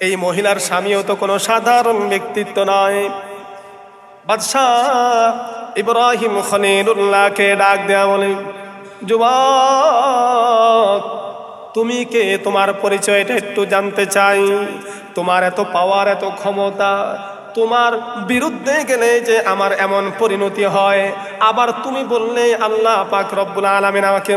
এই মহিলার স্বামীও তো কোনো সাধারণ ব্যক্তিত্ব নয়। বাদশাহ ইব্রাহিম খলিলুল্লাহকে ডাক দেয়া বলে, যুবক তুমি কে, তোমার পরিচয়টা একটু জানতে চাই। তোমার এত পাওয়ার, এত ক্ষমতা, তোমার বিরুদ্ধে গেলে যে আমার এমন পরিণতি হয়, আবার তুমি বললে আল্লাহ পাক রব্বুল আলামিন আমাকে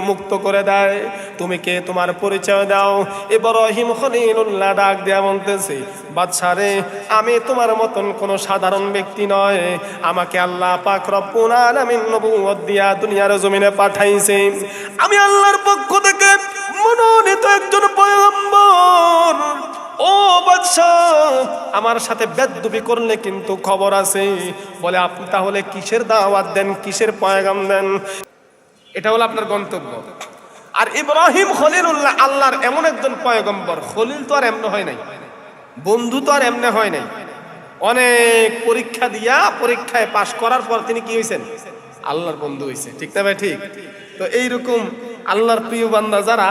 মুক্ত করে দেয়। তুমি কে, তোমার পরিচয় দাও। ইব্রাহিম খলিলুল্লাহ ডাক দেয়া বলতেছে, বাদশা রে, আমি তোমার মতন কোনো সাধারণ ব্যক্তি নয়। আমাকে আল্লাহ পাক রব্বুল আলামিন নবুয়ত দিয়া দুনিয়ার জমিনে পাঠাইছে। আমি আল্লাহর পক্ষ থেকে মনোনীত একজন পয়গম্বর। ও বাদশাহ, আমার সাথে বেদবি করলে কিন্তু খবর আছে। বলে, আপনি তাহলে কিসের দাওয়াত দেন, কিসের পয়গাম দেন? এটা হলো আপনার গন্তব্য। আর ইব্রাহিম খলিলুল্লাহ আল্লাহর এমন একজন পয়গম্বর। খলিল তো আর এমনি হয় নাই, বন্ধু তো আর এমনি হয় নাই। অনেক পরীক্ষা দিয়া, পরীক্ষায় পাশ করার পর তিনি কি হয়েছেন? আল্লাহর বন্ধু হয়েছে। ঠিক না ভাই? ঠিক। তো এইরকম আল্লাহর প্রিয় বান্দা যারা,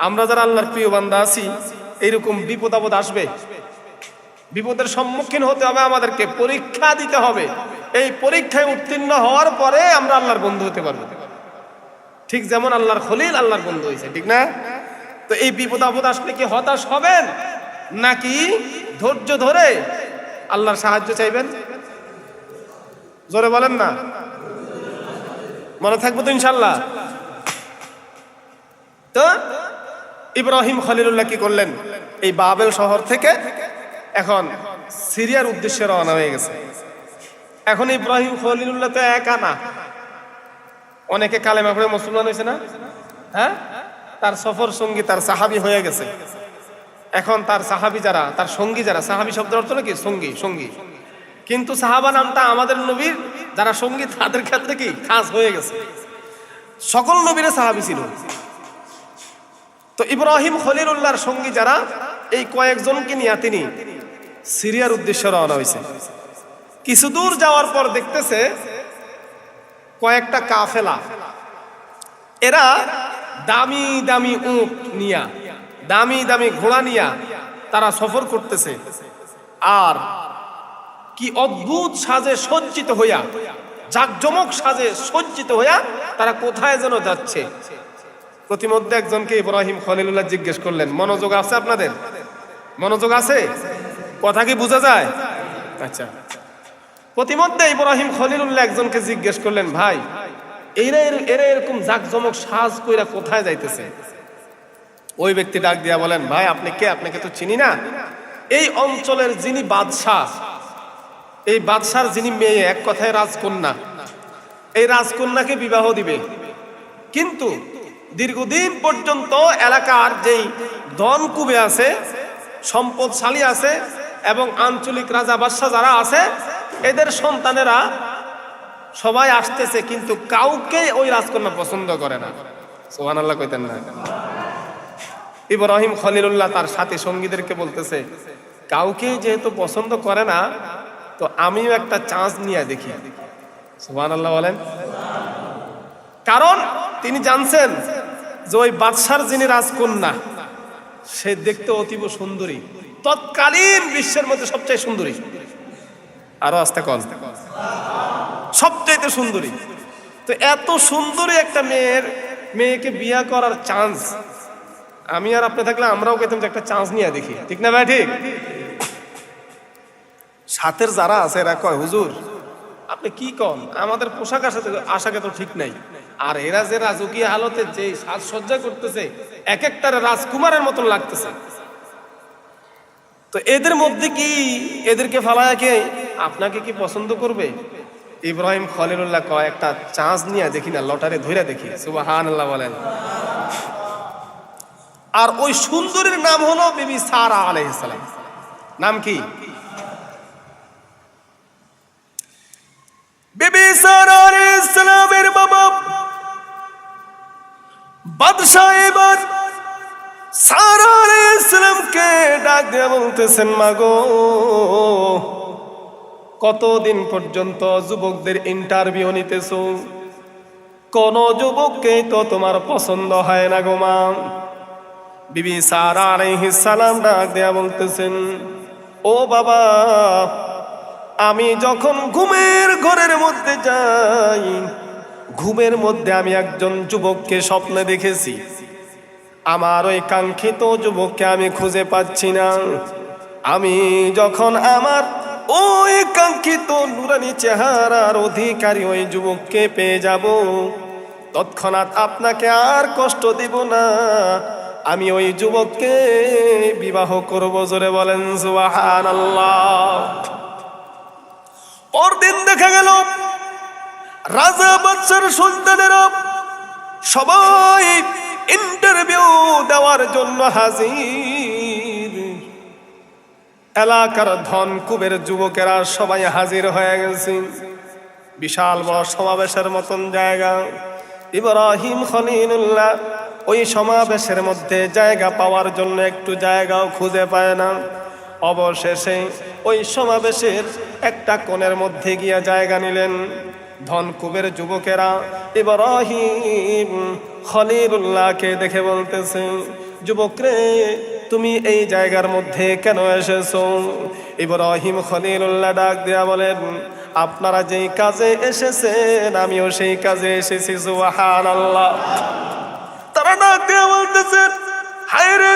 আমরা যারা আল্লাহর প্রিয় বান্দা আছি, এইরকম বিপদ আপদ আসবে, বিপদের সম্মুখীন হতে হবে, আমাদেরকে পরীক্ষা দিতে হবে। এই পরীক্ষায় উত্তীর্ণ হওয়ার পরে আমরা আল্লাহর বন্ধু হতে পারবো। ঠিক যেমন আল্লাহর খলিল আল্লাহর বন্ধু হয়েছে। ঠিক না? তো এই বিপদ আপদ আসলে কি হতাশ হবেন, নাকি ধৈর্য ধরে আল্লাহর সাহায্য চাইবেন? জোরে বলেন না, মনে থাকবো তো ইনশাল্লাহ। তো ইব্রাহিম খলিলুল্লাহ কি করলেন? এই বাবেল শহর থেকে এখন সিরিয়ার উদ্দেশ্যে রওনা হয়ে গেছে। এখন ইব্রাহিম খলিলুল্লাহ তো একা না, অনেকে কালেমা পড়ে মুসলমান হয়েছে না? হ্যাঁ, তার সফর সঙ্গী, তার সাহাবী হয়ে গেছে। এখন তার সাহাবী যারা, তার সঙ্গী যারা, সাহাবী শব্দের অর্থ কি? সঙ্গী, সঙ্গী। কিন্তু সাহাবা নামটা আমাদের নবীর যারা সঙ্গী তাদের ক্ষেত্রে কি খাস হয়ে গেছে। সকল নবীর সাহাবী ছিল। তো ইব্রাহিম খলিলুল্লাহর সঙ্গী যারা, এই কয়েকজনকে নিয়ে তিনি সিরিয়ার উদ্দেশ্যে রওনা হয়েছে। কিছু দূর যাওয়ার পর দেখতেছে কয়েকটা কাফেলা, এরা দামি দামি উট নিয়া, দামি দামি ঘোড়া নিয়া তারা সফর করতেছে। আর কি অদ্ভুত সাজে সজ্জিত হইয়া, জাকজমক সাজে সজ্জিত হইয়া তারা কোথায় যেন যাচ্ছে। প্রতিমধ্যে একজনকে ইব্রাহিম খলিলুল্লাহ জিজ্ঞেস করলেন, মনোযোগ আছে আপনাদের? মনোযোগ আছে? কথা কি বোঝা যায়? আচ্ছা। প্রতিমধ্যে ইব্রাহিম খলিলুল্লাহ একজনকে জিজ্ঞেস করলেন, ভাই এরা এরকম জাকজমক সাজ কইরা কোথায় যাইতেছে? ওই ব্যক্তি ডাক দিয়া বলেন, ভাই আপনি কে? আপনাকে তো চিনি না। এই অঞ্চলের যিনি বাদশাহ, এই বাদশার যিনি মেয়ে, এক কথায় রাজকন্যা, এই রাজকন্যাকে বিবাহ দিবে। কিন্তু দীর্ঘদিন পর্যন্ত এলাকার যেই ধন কুবে আছে, সম্পদশালী আছে এবং আঞ্চলিক রাজা বাদশাহ যারা আছে, এদের সন্তানেরা সবাই আসতেছে, কিন্তু কাউকে ওই রাজকন্যা পছন্দ করে না। সুবহানাল্লাহ কইতেন না? ইব্রাহিম খলিলুল্লাহ তার সাথী সঙ্গীদেরকে বলতেছে, কাউকে যেহেতু পছন্দ করে না, তো আমিও একটা চান্স নিয়ে দেখি। সুবহানাল্লাহ বলেন। কারণ তিনি জানছেন যে ওই বাদশার যিনি রাজকন্যা, সে দেখতে অতীব সুন্দরী, তৎকালীন বিশ্বের মধ্যে সবচেয়ে সুন্দরী। আরো আস্তে কল, সবচেয়ে সুন্দরী। তো এত সুন্দরী একটা মেয়েকে বিয়ে করার চান্স, আমি আর আপনি থাকলে আমরাও পেতাম যে একটা চান্স নিয়ে দেখি। ঠিক না ভাই? ঠিক। সাথের যারা আছে এরা কয়, হুজুর আপনি কি কন, আমাদের পোশাক আশাকে তো ঠিক নাই। আর এরা যে রাজকীয় হালতে যে সাজসজ্জা করতেছে, এক একটার রাজকুমারের মতন লাগতেছে। তো এদের মধ্যে কি, এদেরকে ফালায়া কে আপনাকে কি পছন্দ করবে? ইব্রাহিম খলিলুল্লাহ কয়, একটা চান্স নিয়ে দেখি না, লটারি ধইরা দেখি। সুবহানাল্লাহ বলেন। আর ওই সুন্দরীর নাম হলো বিবি সারা আলাইহিস সালাম। নাম কি? বিবি সারা আলাইহিস সালামের বাবা বাদশাহ এবার সারা আলাইহিস সালামকে ডাক দিয়ে বলতেছেন, মাগো কতদিন পর্যন্ত যুবকদের ইন্টারভিউ নিতেছো, কোন যুবককে তো তোমার পছন্দ হয় না গো মা। বিবি সারা আলাইহিস সালাম ডাক দেয়া বলতেছেন, ও বাবা, আমি যখন ঘুমের ঘরের মধ্যে যাই, ঘুমের মধ্যে আমি একজন যুবককে স্বপ্নে দেখেছি। আমার ওই কাঙ্ক্ষিত যুবককে আমি খুঁজে পাচ্ছি না। আমি যখন আমার ওই কাঙ্ক্ষিত নুরানি চেহারার অধিকারী ওই যুবককে পেয়ে যাব, তৎক্ষণাৎ আপনাকে আর কষ্ট দিব না, আমি ওই যুবককে বিবাহ করব। জোরে বলেন সুবহানাল্লাহ। পরদিন দেখা গেল রাজা বাদশার সুলতানেরা সবাই ইন্টারভিউ দেওয়ার জন্য হাজির। এলাকার ধন কুবের যুবকেরা সবাই হাজির হয়ে গেছে। বিশাল বড় সমাবেশের মতন জায়গা। ইব্রাহিম খলিলুল্লাহ ওই সমাবেশের মধ্যে জায়গা পাওয়ার জন্য একটু জায়গাও খুঁজে পায় না। অবশেষে ওই সমাবেশের একটা কোণের মধ্যে গিয়া জায়গা নিলেন। ধন কুবের যুবকেরা ইব্রাহিম খলিলুল্লাহকে দেখে বলতেছে, যুবকরে, তুমি এই জায়গার মধ্যে কেন এসেছো? ইব্রাহিম খলিলুল্লাহ ডাক দেয়া বলেন, আপনারা যেই কাজে এসেছেন আমিও সেই কাজে এসেছি। সুবহানাল্লাহ। তারা ডাক দেয়া বলতেছে, হায় রে,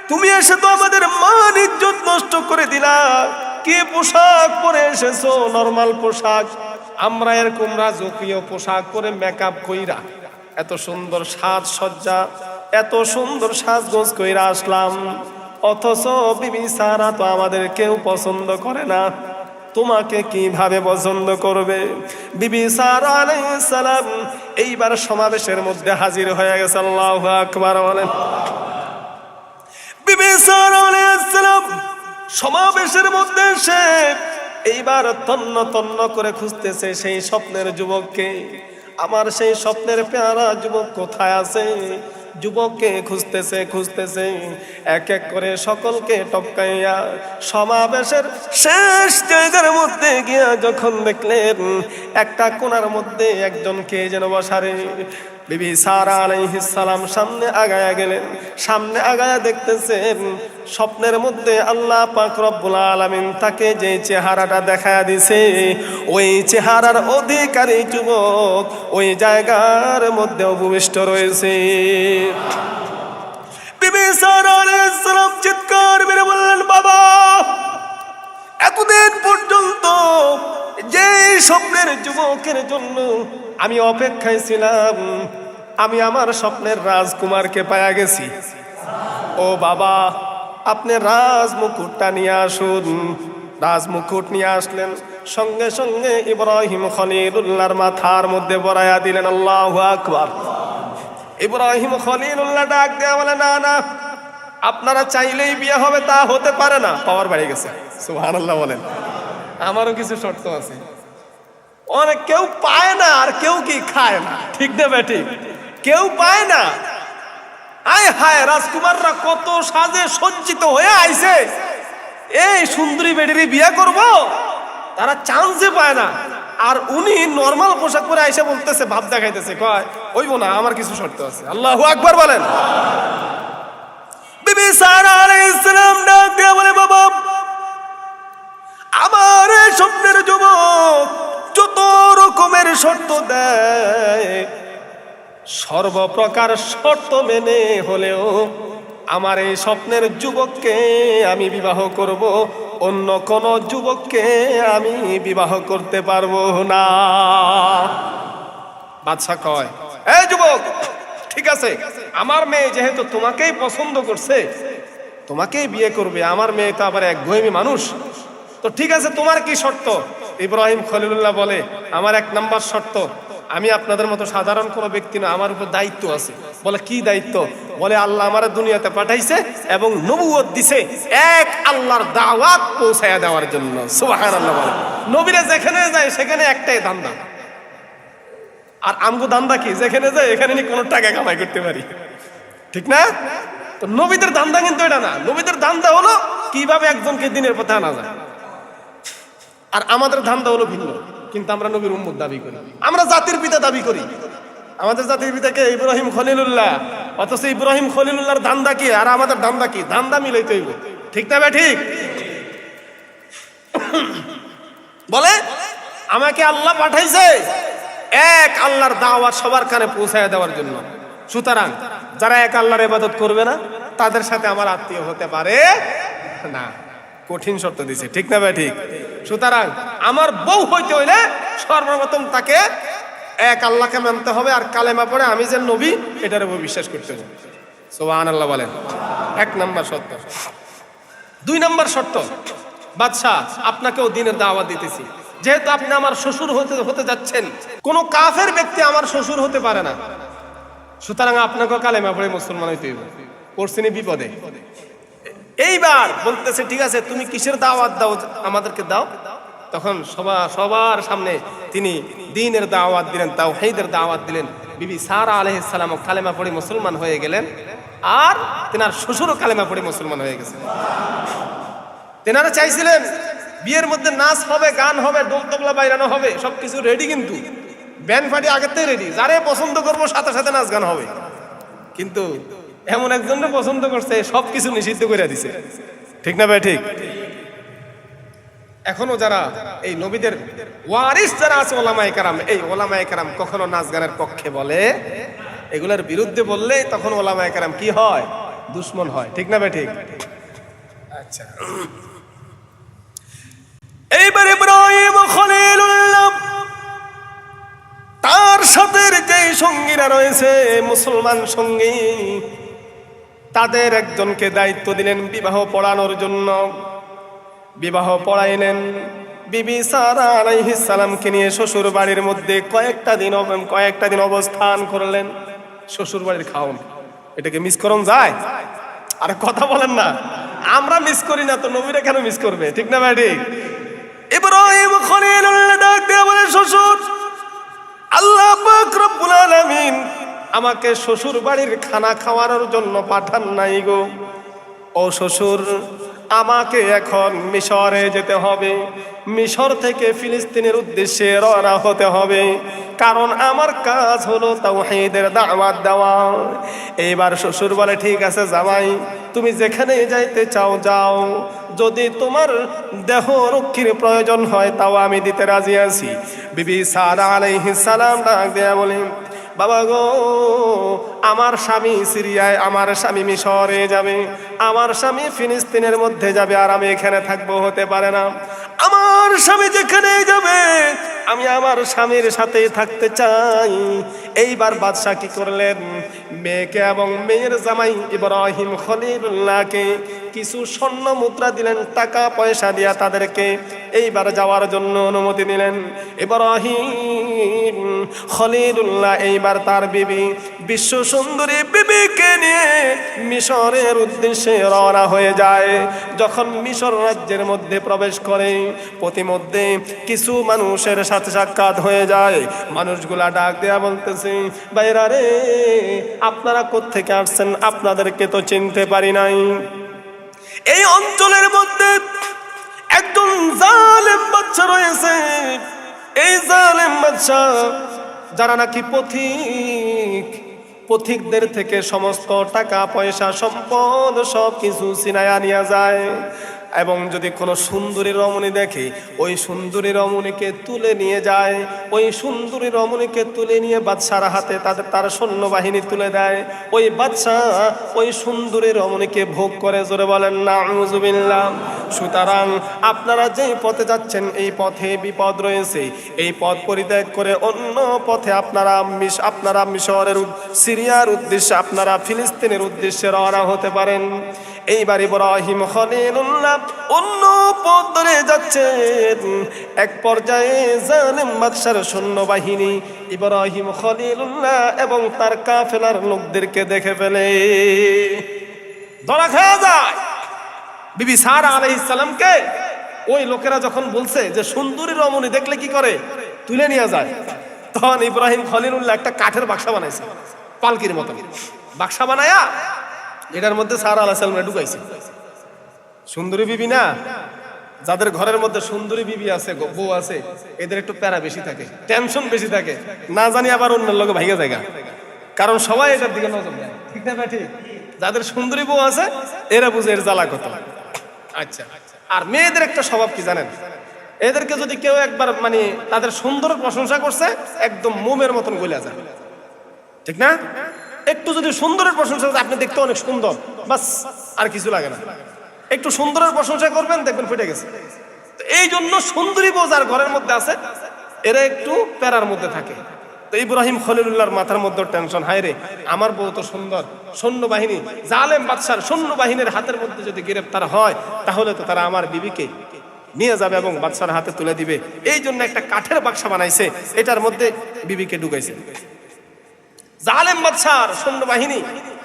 তুমি এসে তো আমাদের মান ইজ্জত নষ্ট করে দিলা। কি পোশাক পরে এসেছো? নরমাল পোশাক। আমরা এরকম রাজকীয় পোশাক পরে মেকআপ কইরা এত সুন্দর সাজসজ্জা, এত সুন্দর সাজগোজ কইরা আসলাম, অথচ বিবি সারা তো আমাদের কেউ পছন্দ করে না। তোমাকে কিভাবে পছন্দ করবে? বিবি সারা আলাইহিস সালাম এইবার সমাবেশের মধ্যে হাজির হয়ে গেছে। আল্লাহু আকবার বলেন। বিবি সারা আলাইহিস সালাম সমাবেশের মধ্যে এসে এইবার তন্ন তন্ন করে খুঁজতেছে সেই স্বপ্নের যুবককে। আমার সেই স্বপ্নের পেয়ারা যুবক কোথায় আছে? যুবককে খুঁজতেছে এক এক করে সকলকে টপকাইয়া সমাবেশের শেষ জায়গার মধ্যে গিয়া যখন দেখলেন একটা কোণার মধ্যে একজনকে যেন বসারে, বিবি সারা আলাইহিস সালাম সামনে আগায়া গেলেন। সামনে আগায়া দেখতেছেন স্বপ্নের মধ্যে আল্লাহ পাক রব্বুল আলামিন তাকে যে চেহারাটা দেখায়া দিছে, ওই চেহারার অধিকারী যুবক ওই জায়গার মধ্যে উপবিষ্ট রয়েছে। বিবি সারা আলাইহিস সালাম চিৎকার মেরে বললেন, বাবা, এতদিন পর্যন্ত যে স্বপ্নের যুবকের জন্য আমি অপেক্ষায় ছিলাম, আমি আমার স্বপ্নের রাজকুমারকে পায়া গেছি। ও বাবা, আপনি রাজমুকুটটা নিয়ে আসুন। রাজমুকুট নিয়ে আসলেন। সঙ্গে সঙ্গে ইব্রাহিম খলিলুল্লাহর মাথার মধ্যে বরায়া দিলেন। আল্লাহু আকবার। ইব্রাহিম খলিলুল্লাহ ডাক দেয়া বলে, না না, আপনারা চাইলেই বিয়ে হবে তা হতে পারে না। পাওয়ার বাড়ি গেছে। সুবহানাল্লাহ বলেন। আমারও কিছু শর্ত আছে। অনেক কেউ পায় না আর কেউ কি খায় না, ঠিক না বেটি? কেউ পায় না। আয় হায়, রাজকুমাররা কত সাজে সজ্জিত হয়ে আইছে, এই সুন্দরী বেটির বিয়ে করব, তারা চান্সে পায় না। আর উনি নরমাল পোশাক পরে আইসা বলতেছে, ভাব দেখাইতেছে, কয় ওইব না, আমার কিছু শর্ত আছে। আল্লাহু আকবার বলেন। বিবি সারা আলাইহিস সালাম ডাক দিয়া বলে, বাবা, আমার স্বপ্নের যুবক যত রকমের শর্ত দেয়, সর্বপ্রকার শর্ত মেনে হলেও আমার এই স্বপ্নের যুবককে আমি বিবাহ করব, অন্য কোন যুবককে আমি বিবাহ করতে পারবো না। বাদশা কয়, এই যুবক, ঠিক আছে, আমার মেয়ে যেহেতু তোমাকেই পছন্দ করছে, তোমাকেই বিয়ে করবে। আমার মেয়ে তো আবার একঘেয়েমি মানুষ, তো ঠিক আছে, তোমার কি শর্ত? ইব্রাহিম খলিলুল্লাহ বলে, আমার 1 নাম্বার শর্ত, আমি আপনাদের মতো সাধারণ কোনো ব্যক্তি না, আমার উপর দায়িত্ব আছে। বলে, কি দায়িত্ব? বলে, আল্লাহ আমার দুনিয়াতে পাঠাইছে এবং নবুয়ত দিছে এক আল্লাহর দাওয়াত পৌঁছায়া দেওয়ার জন্য। সুবহানাল্লাহ বলে। নবীরা যেখানে যায় সেখানে একটাই ধান্দা। আর আমগো ধান্দা কি? যেখানে যায় এখানে নি কোনো টাকা কামাই করতে পারি, ঠিক না? তো নবীদের ধান্দা কিন্তু এটা না। নবীদের ধান্দা হলো কিভাবে একজনকে দিনের পথে আনা যায়। আর আমাদের ধান্দা হলো ভিন্ন। কিন্তু আমরা নবীর উম্মত দাবি করি, আমরা জাতির পিতা দাবি করি। আমাদের জাতির পিতাকে ইব্রাহিম খলিলুল্লাহ। অথচ ইব্রাহিম খলিলুল্লাহর ধান্দা কি আর আমাদের ধান্দা কি? ধান্দা মিলাইতে হইব, ঠিক না ভাই? ঠিক বলে আমাকে আল্লাহ পাঠাইছে এক আল্লাহর দাওয়াত সবার কানে পৌঁছায় দেওয়ার জন্য। সুতরাং যারা এক আল্লাহর ইবাদত করবে না তাদের সাথে আমার আত্মীয় হতে পারে না। কঠিন শর্ত দিছে, ঠিক না ভাই? ঠিক। সুতরাং আমার বউ হইতে হইলে সর্বপ্রথম তাকে এক আল্লাহকে মানতে হবে, আর কালেমা পড়ে আমি যে নবী এটার উপর বিশ্বাস করতে হবে। সুবহানাল্লাহ বলেন। এক নাম্বার শর্ত। 2 নাম্বার শর্ত, বাদশাহ আপনাকেও দ্বীনের দাওয়াত দিতেছি, যেহেতু আপনি আমার শ্বশুর হতে যাচ্ছেন, কোন কাফের ব্যক্তি আমার শ্বশুর হতে পারে না, সুতরাং আপনাকেও কালেমা পড়ে মুসলমান হইতে হবে। পড়ছিনি বিপদে। এইবার বলতেছে ঠিক আছে তুমি কিসের দাওয়াত দাও আমাদেরকে দাও। তখন সবার সামনে তিনি দ্বীনের দাওয়াত দিলেন, তাওহীদের দাওয়াত দিলেন। বিবি সারা আলাইহিস সালাম কালেমা পড়ে মুসলমান হয়ে গেলেন, আর তেনার শ্বশুরও কালেমা পড়ে মুসলমান হয়ে গেছেন। তেনারা চাইছিলেন বিয়ের মধ্যে নাচ হবে, গান হবে, ডোল তবলা বাইরানো হবে, সবকিছু রেডি, কিন্তু ব্যান্ড পার্টি আগের থেকে রেডি, যারে পছন্দ করবো সাথে সাথে নাচ গান হবে। কিন্তু এমন একজনকে পছন্দ করছে সবকিছু নিষিদ্ধ করে দিছে, ঠিক না ভাই? ঠিক। এখনো যারা এই নবীদের ওয়ারিস যারা আছে ওলামায়ে কেরাম, এই ওলামায়ে কেরাম কখনো নাচ গানের পক্ষে বলে, এগুলোর বিরুদ্ধে বললে তখন ওলামায়ে কেরাম কি হয়? দুশ্মন হয়, ঠিক না ভাই? ঠিক। আচ্ছা, এইবার ইব্রাহিম খলিলুল্লাহ তার সাথে যে সঙ্গীরা রয়েছে মুসলমান সঙ্গী, তাদের একজনকে দায়িত্ব দিলেন বিবাহ পড়ানোর জন্য। বিবাহ পড়াইলেন। বিবি সারা আলাইহিস সালামকে নিয়ে শ্বশুর বাড়ির মধ্যে কয়েকটা দিন অবস্থান করলেন। শ্বশুর বাড়ির খাওন, এটাকে মিস করন যায়? আর কথা বলেন না, আমরা মিস করি না তো নবীরা কেন মিস করবে, ঠিক না ভাই? ঠিক। ইব্রাহিম খলিলুল্লাহ ডাক দিয়ে বলে, শ্বশুর, আল্লাহ পাক রব্বুল আলামিন আমাকে শ্বশুর বাড়ির খানা খাওয়ানোর জন্য পাঠান নাই গো। ও শ্বশুর, আমাকে এখন মিশরে যেতে হবে, মিশর থেকে ফিলিস্তিনের উদ্দেশ্যে রওনা হতে হবে, কারণ আমার কাজ হলো তাওহীদের দাওয়াত দেওয়া। এইবার শ্বশুর বলে, ঠিক আছে জামাই, তুমি যেখানে যাইতে চাও যাও, যদি তোমার দেহ রক্ষীর প্রয়োজন হয় তাও আমি দিতে রাজি আছি। বিবি সারা আলাইহিস সালাম ডাক দেয়া বলেন, বাবা গো, আমার স্বামী সিরিয়ায়, আমার স্বামী মিশরে যাবে, আমার স্বামী ফিলিস্তিনের মধ্যে যাবে, আর আমি এখানে থাকবো, হতে পারে না। আমার স্বামী যেখানে যাবে আমি আমার স্বামীর সাথে থাকতে চাই। এইবার বাদশাহ কি করলেন, মেয়েকে এবং মেয়ের জামাই ইব্রাহিম খলিলুল্লাহকে কিছু স্বর্ণ মুদ্রা দিলেন, টাকা পয়সা দিয়া তাদেরকে এইবার যাওয়ার জন্য অনুমতি দিলেন। ইব্রাহিম খলিলুল্লাহ এইবার তার বিবি বিশ্ব সুন্দরী বিবিকে নিয়ে মিশরের উদ্দেশ্যে রওনা হয়ে যায়। যখন মিশর রাজ্যের মধ্যে প্রবেশ করে, প্রতিমধ্যে কিছু মানুষের সাথে সাক্ষাৎ হয়ে যায়। মানুষগুলা ডাক দেয়া বলতেছে, ভাইরা রে, আপনারা কোত্থেকে আসছেন? আপনাদেরকে তো চিনতে পারি নাই। এই অঞ্চলের মধ্যে একজন জালেম বাদশা রয়েছে। এই জালেম বাদশা যারা নাকি পথিকদের থেকে সমস্ত টাকা পয়সা সম্পদ সব কিছু ছিনায়া নিয়ে যায়, এবং যদি কোনো সুন্দরী রমণী দেখে ওই সুন্দরী রমণীকে তুলে নিয়ে যায়। ওই সুন্দরী রমণীকে তুলে নিয়ে বাদশার হাতে তার সৈন্যবাহিনী তুলে দেয়। ওই বাদশা ওই সুন্দরী রমণীকে ভোগ করে, জোরে বলেন নাউযুবিল্লাহ। সুতরাং আপনারা যে পথে যাচ্ছেন এই পথে বিপদ রয়েছে, এই পথ পরিত্যাগ করে অন্য পথে আপনারা মিশরের সিরিয়ার উদ্দেশ্যে, আপনারা ফিলিস্তিনের উদ্দেশ্যে রওনা হতে পারেন। এইবার ইব্রাহিম খলিলুল্লাহ অন্য পথ ধরে যাচ্ছেন। এক পর্যায়ে জালেম বাদশার সৈন্যবাহিনী ইব্রাহিম খলিলুল্লাহ এবং তার কাফেলার লোকদেরকে দেখে ফেলে, ধরা খাওয়া যায়। বিবি সারা আলাইহিস সালামকে ওই লোকেরা যখন বলছে যে সুন্দরী রমণী দেখলে কি করে, তুলে নিয়ে যায়, তখন ইব্রাহিম খলিলুল্লাহ একটা কাঠের বাক্সা বানাইছে, পালকির মতো বাক্সা বানায়া এটার মধ্যে সারা আলাইহিস সালাম ঢুকাইছে। সুন্দরী বিবি না, যাদের ঘরের মধ্যে সুন্দরী বিবি আছে, বউ আছে, এদের একটু প্যারা বেশি থাকে, টেনশন বেশি থাকে, না জানি আবার অন্যের লোকে ভাইগা জায়গা, কারণ সবাই এটার দিকে নজর দেয়, ঠিক না ভাই? ঠিক। যাদের সুন্দরী বউ আছে এরা বুঝে এর জ্বালা কত। আচ্ছা, আর মেয়েদের একটা স্বভাব কি জানেন? এদেরকে যদি কেউ একবার মানে তাদের সুন্দর প্রশংসা করছে, একদম মোমের মতন গলে যায়, ঠিক না? একটু যদি সুন্দরের প্রশংসা করছে, আপনি দেখতে অনেক সুন্দর, বাস আর কিছু লাগে না। একটু সুন্দরের প্রশংসা করবেন, দেখবেন ফেটে গেছে। তো এই জন্য সুন্দরী বউ যার ঘরের মধ্যে আছে এরা একটু প্যারার মধ্যে থাকে। তো ইব্রাহিম খলিলুল্লাহর মাথার মধ্যে টেনশন, হায় রে আমার বউ তো সুন্দর, সৈন্যবাহিনী জালেম বাদশার সৈন্যবাহিনীর হাতের মধ্যে যদি গ্রেফতার হয় তাহলে তো তারা আমার বিবিকে নিয়ে যাবে এবং বাদশার হাতে তুলে দিবে। এই জন্য একটা কাঠের বাক্সা বানাইছে, এটার মধ্যে বিবিকে ঢুকাইছে। জালেম বাদশার সৈন্যবাহিনী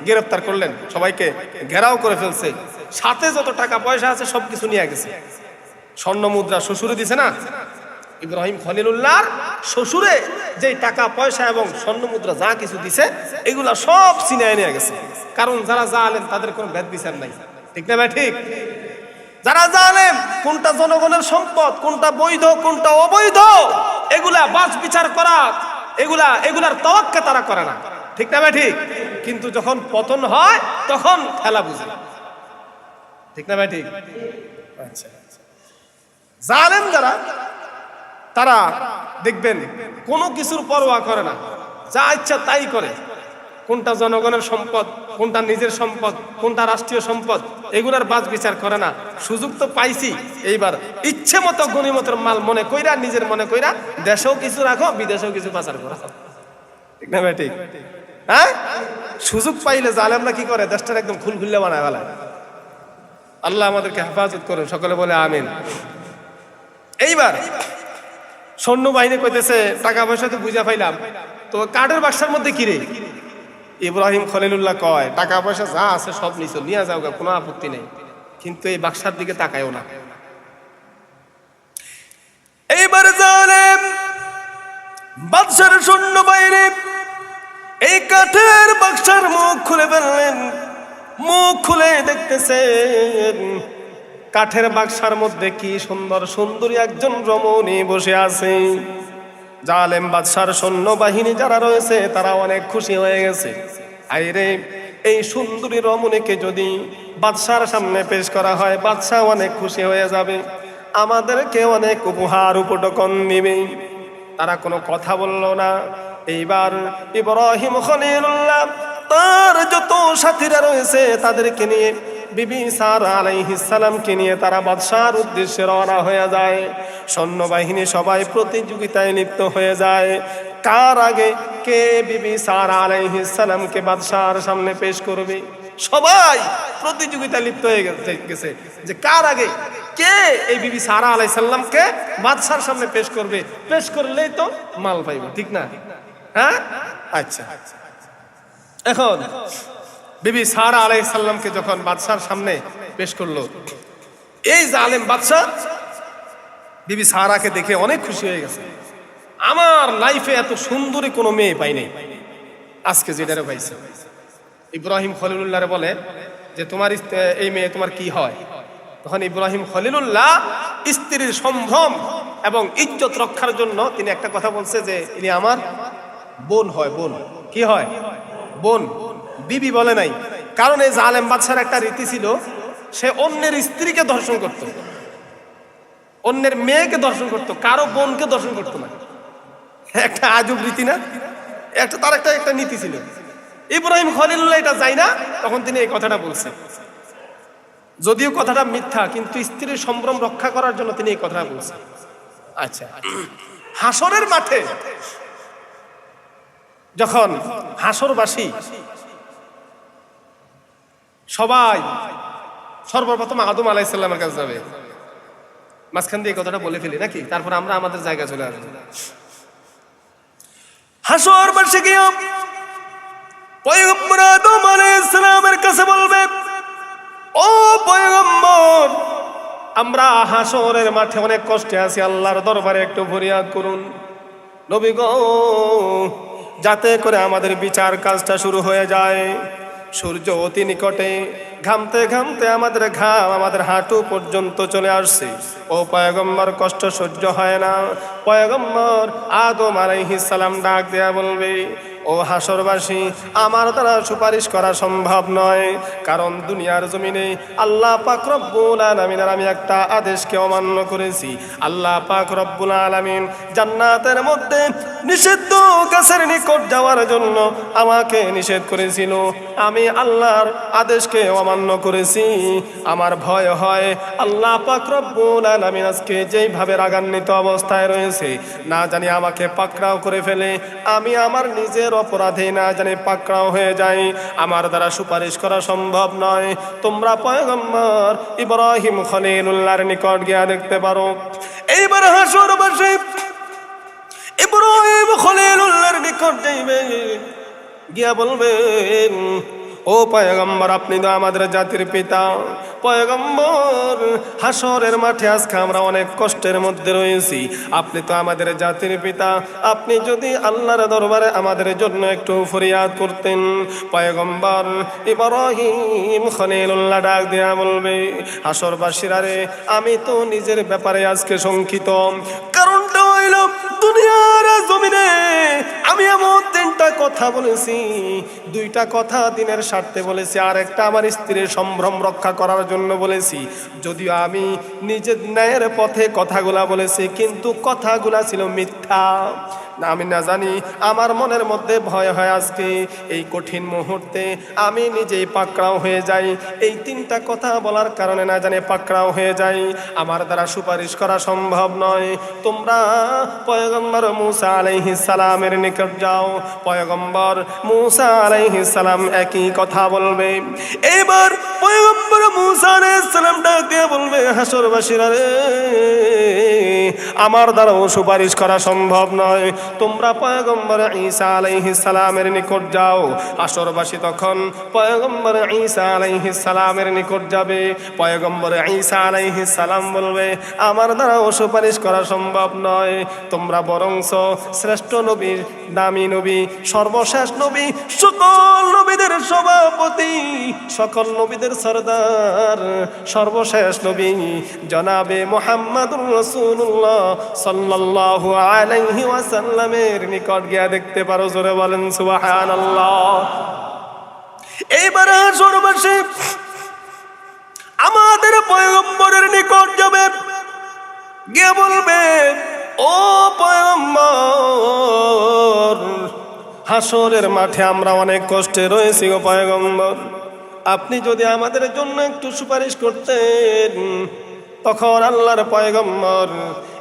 গ্রেফতার করলেন, সবাইকে ঘেরাও করে ফেলছে, সাথে যত টাকা পয়সা আছে সবকিছু নিয়ে গেছে। স্বর্ণ মুদ্রা শ্বশুরে দিছে না, ইব্রাহিম খলিলুল্লাহর শ্বশুরে যে টাকা পয়সা এবং স্বর্ণ মুদ্রা যা কিছু দিছে এগুলা সব ছিনিয়ে নিয়ে গেছে। কারণ যারা জালেম তাদের কোনো ভেদ বিচার নাই, ঠিক না ভাই? ঠিক। যারা জালেম কোনটা জনগণের সম্পদ, কোনটা বৈধ, কোনটা অবৈধ, এগুলা বাছ বিচার করা, এগুলার তওয়াক্কা তারা করে না, ঠিক না ভাই? ঠিক। কিন্তু যখন পতন হয় তখন খেলা বুঝে, ঠিক না ভাই? ঠিক। আচ্ছা, জালেম যারা তারা দেখবেন কোনো কিছুর পরোয়া করে না, যা ইচ্ছা তাই করে। কোনটা জনগণের সম্পদ, কোনটা নিজের সম্পদ, কোনটা রাষ্ট্রীয় সম্পদ, এগুলার বাছ বিচার করে না। সুযোগ তো পাইছি, এইবার ইচ্ছে মতো গনিমতের মাল মনে কইরা, নিজের মনে কইরা দেশেও কিছু রাখো, বিদেশেও কিছু পাচার করো, ঠিক না ভাই? ঠিক। হ্যাঁ, সুযোগ পাইলে জালেমরা কি করে, দেশটার একদম খুলখুল্লে বানায় ফেলায়। আল্লাহ আমাদেরকে হেফাজত করুন, সকলে বলে আমিন। এইবার সৈন্যবাহিনী কইতেছে টাকা পয়সা তো বুঝা পাইলাম, তো কাঠের বাক্সার মধ্যে কি রে? ইব্রাহিম খলিলুল্লাহ কয়, টাকা পয়সা যা আছে সব নিছো, নিয়ে যাও, কোনো আপত্তি নেই, কিন্তু এই বাক্সার দিকে তাকায়ও না। এইবার জালেম বাদশার সৈন্যবাহিনী এই কাঠের বাক্সার মুখ খুলে ফেললেন। মুখ খুলে দেখতেছেন কাঠের বাক্সার মধ্যে কি সুন্দর সুন্দরী একজন রমণী বসে আছে। জালেম বাদশার সৈন্যবাহিনী যারা রয়েছে তারা অনেক খুশি হয়ে গেছে। আইরে, এই সুন্দরী রমণীকে যদি বাদশার সামনে পেশ করা হয়, বাদশাহ অনেক খুশি হয়ে যাবে, আমাদেরকে অনেক উপহার উপঢৌকন দিবে। তারা কোনো কথা বলল না। এইবার ইব্রাহিম খলিলুল্লাহ তার যত সাথীরা রয়েছে তাদেরকে নিয়ে, বিবি সারা আলাইহিস সালামকে নিয়ে তারা বাদশার উদ্দেশ্যে রওনা হয়ে যায়। সৈন্যবাহিনী সবাই প্রতিযোগিতায় লিপ্ত হয়ে যায়, কার আগে কে বিবি সারা আলাইহিস সালামকে বাদশার সামনে পেশ করবে। সবাই প্রতিযোগিতায় লিপ্ত হয়ে গেছে যে কার আগে কে এই বিবি সারা আলাইহিস সালামকে বাদশার সামনে পেশ করবে, পেশ করলেই তো মাল পাইব, ঠিক না? হ্যাঁ, আচ্ছা। এখন বিবি সারা আলাইহিস সালামকে যখন বাদশার সামনে পেশ করলো, এই জালেম বাদশা বিবি সারাকে দেখে অনেক খুশি হয়ে গেছে। আমার লাইফে এত সুন্দরী কোনো মেয়ে পাইনি, আজকে যেটারে পাইছে। ইব্রাহিম খলিলুল্লাহরে বলে যে তোমার এই মেয়ে তোমার কি হয়? তখন ইব্রাহিম খলিলুল্লাহ স্ত্রীর সম্ভ্রম এবং ইজ্জত রক্ষার জন্য তিনি একটা কথা বলছে যে ইনি আমার বোন হয়। বোন কি হয়? বোন। বিবি বলে নাই, কারণ এই জালেম বাদশার একটা রীতি ছিল, সে অন্যের স্ত্রীকে ধর্ষণ করত, অন্যের মেয়েকে ধর্ষণ করত, কারো বোনকে ধর্ষণ করতো না। একটা আজব রীতি না? তার একটা নীতি ছিল। ইব্রাহিম খলিলুল্লাহ এটা যায় না, তখন তিনি এই কথাটা বলছেন। যদিও কথাটা মিথ্যা, কিন্তু স্ত্রীর সম্ভ্রম রক্ষা করার জন্য তিনি এই কথাটা বলছেন। আচ্ছা, হাসরের মাঠে যখন হাসরবাসী সবাই সর্বপ্রথম আদম আলাইহিস সালামের কাছে যাবে, মাঝখান দিয়ে কথাটা বলে ফেলি নাকি, তারপর আমরা আমাদের জায়গায় চলে আসবো। হাসরবাসী গিয়ে পয়গম্বর আদম আলাইহিস সালামের কাছে বলবে, ও পয়গম্বর, আমরা হাসরের মাঠে অনেক কষ্টে আছি, আল্লাহর দরবারে একটু ফরিয়াদ করুন নবী গো, যাতে করে আমাদের বিচার কাজটা শুরু হয়ে যায়। সূর্য অতি নিকটে, ঘামতে ঘামতে আমাদের ঘাম আমাদের হাঁটু পর্যন্ত চলে আসছে। ও পয়গম্বর, কষ্ট সহ্য হয় না। পয়গম্বর আদম আলাইহিস সালাম ডাক দেয়া বলবে, ও ও হাসরবাসী, আমার দ্বারা সুপারিশ করা সম্ভব নয়, কারণ দুনিয়ার জমিনে আল্লাহ পাক রব্বুল আলামিনের আমি একটা আদেশকে অমান্য করেছি। আল্লাহ পাক রব্বুল আলামিন জান্নাতের মধ্যে নিষিদ্ধ গাছের নিকট যাওয়ার জন্য আমাকে নিষেধ করেছিল, আমি আল্লাহর আদেশকে অমান্য করেছি। আমার ভয় হয় আল্লাহ পাক রব্বুল আলামিন আজকে যেইভাবে রাগান্বিত অবস্থায় রয়েছে, না জানি আমাকে পাকড়াও করে ফেলে, আমি আমার নিজের অপরাধে না জানি পাকড়াও হয়ে যাই, আমার দ্বারা সুপারিশ করা সম্ভব নয়। তোমরা পয়গম্বর ইব্রাহিম খলিলুল্লাহর নিকট গিয়া দেখতে পারো। এইবার হাসরবাসী ইব্রাহিম খলিলুল্লাহর নিকট যাইবে, গিয়া বলবেন, ও পয়গম্বর, আপনি তো আমাদের জাতির পিতা। পয়গম্বর, হাসরের মাঠে আজকে আমরা অনেক কষ্টের মধ্যে রয়েছি, আপনি তো আমাদের জাতির পিতা, আপনি যদি আল্লাহর দরবারে আমাদের জন্য একটু ফরিয়াদ করতেন। পয়গম্বর ইব্রাহিম খলিলুল্লাহ ডাক দিয়া বলবে, হাসরবাসীরা রে, আমি তো নিজের ব্যাপারে আজকে শঙ্কিত। কারণটা হইল দুনিয়ার জমিনে আমি এমন তিনটা কথা বলেছি, দুইটা কথা দিনের স্বার্থে বলেছি, আর একটা আমার স্ত্রীর সম্ভ্রম রক্ষা করার জন্য বলেছি। যদিও আমি নিজের ন্যায়ের পথে কথাগুলা বলেছি, কিন্তু কথাগুলা ছিল মিথ্যা। আমি না জানি আমার মনের মধ্যে ভয় হয় আজকে এই কঠিন মুহূর্তে আমি নিজেই পাকড়াও হয়ে যাই, এই তিনটা কথা বলার কারণে না জানি পাকড়াও হয়ে যাই, আমার দ্বারা সুপারিশ করা সম্ভব নয়। তোমরা পয়গম্বর মুসা আলাইহিস সালামের নিকট যাও। পয়গম্বর মুসা আলাইহিস সালাম একই কথা বলবে। এবার পয়গম্বর মুসা আলাইহিস সালাম ডাক দিয়ে বলবে, হাসরবাসীরা রে, আমার দ্বারাও সুপারিশ করা সম্ভব নয়, তোমরা পয়গম্বর ঈসা আলাইহিস সালামের নিকট যাও। হাসরবাসী তখন পয়গম্বর ঈসা আলাইহিস সালামের নিকট যাবে। পয়গম্বর ঈসা আলাইহিস সালাম বলবে, আমার দ্বারাও সুপারিশ করা সম্ভব নয়, তোমরা বরংস শ্রেষ্ঠ নবী, দামি নবী, সর্বশেষ নবী, সকল নবীদের সভাপতি, সকল নবীদের সরদার, সর্বশেষ নবী জনাবে মুহাম্মদুর রাসূলুল্লাহ সাল্লাল্লাহু আলাইহি ওয়াসাল্লামের নিকট গিয়া দেখতে পারো। জোরে বলেন সুবহানাল্লাহ। এইবার হাসরবাসী আমাদের পয়গম্বরের নিকট যাবে, গিয়ে বলবে, ও পয়গম্বর, হাসরের মাঠে আমরা অনেক কষ্টে রয়েছি গো পয়গম্বর, আপনি যদি আমাদের জন্য একটু সুপারিশ করতেন। তখন আল্লাহর পয়গম্বর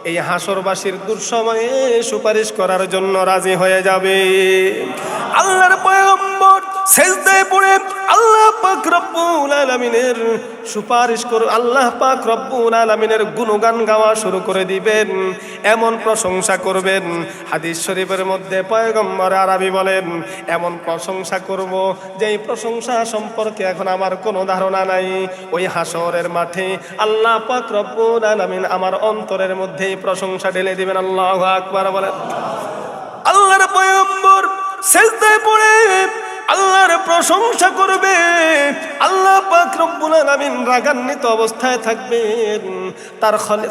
এই হাসরবাসীর দুঃসময়ে সুপারিশ করার জন্য রাজি হয়ে যাবে। আল্লাহর পয়গম্বর সিজদায় পড়ে আল্লাহ পাক রব্বুল আলামিনের সুপারিশ করে আল্লাহ পাক রব্বুল আলামিনের গুণগান গাওয়া শুরু করে দিবেন, এমন প্রশংসা করবেন। হাদিস শরীফের মধ্যে পয়গম্বর আরবি বলেন, এমন প্রশংসা করব যেই প্রশংসা সম্পর্কে এখন আমার কোনো ধারণা নাই। ওই হাসরের মাঠে আল্লাহ পাক রব্বুল আলামিন আমার অন্তরের মধ্যে প্রশংসা ঢেলে দিবেন। আল্লাহু আকবার বলেন। আল্লাহর পয়গম্বর সিজদায় পড়ে আল্লাহর প্রশংসা করবে, আল্লাহ পাক রব্বুল আলামিন রাগান্বিত অবস্থায় থাকবেন।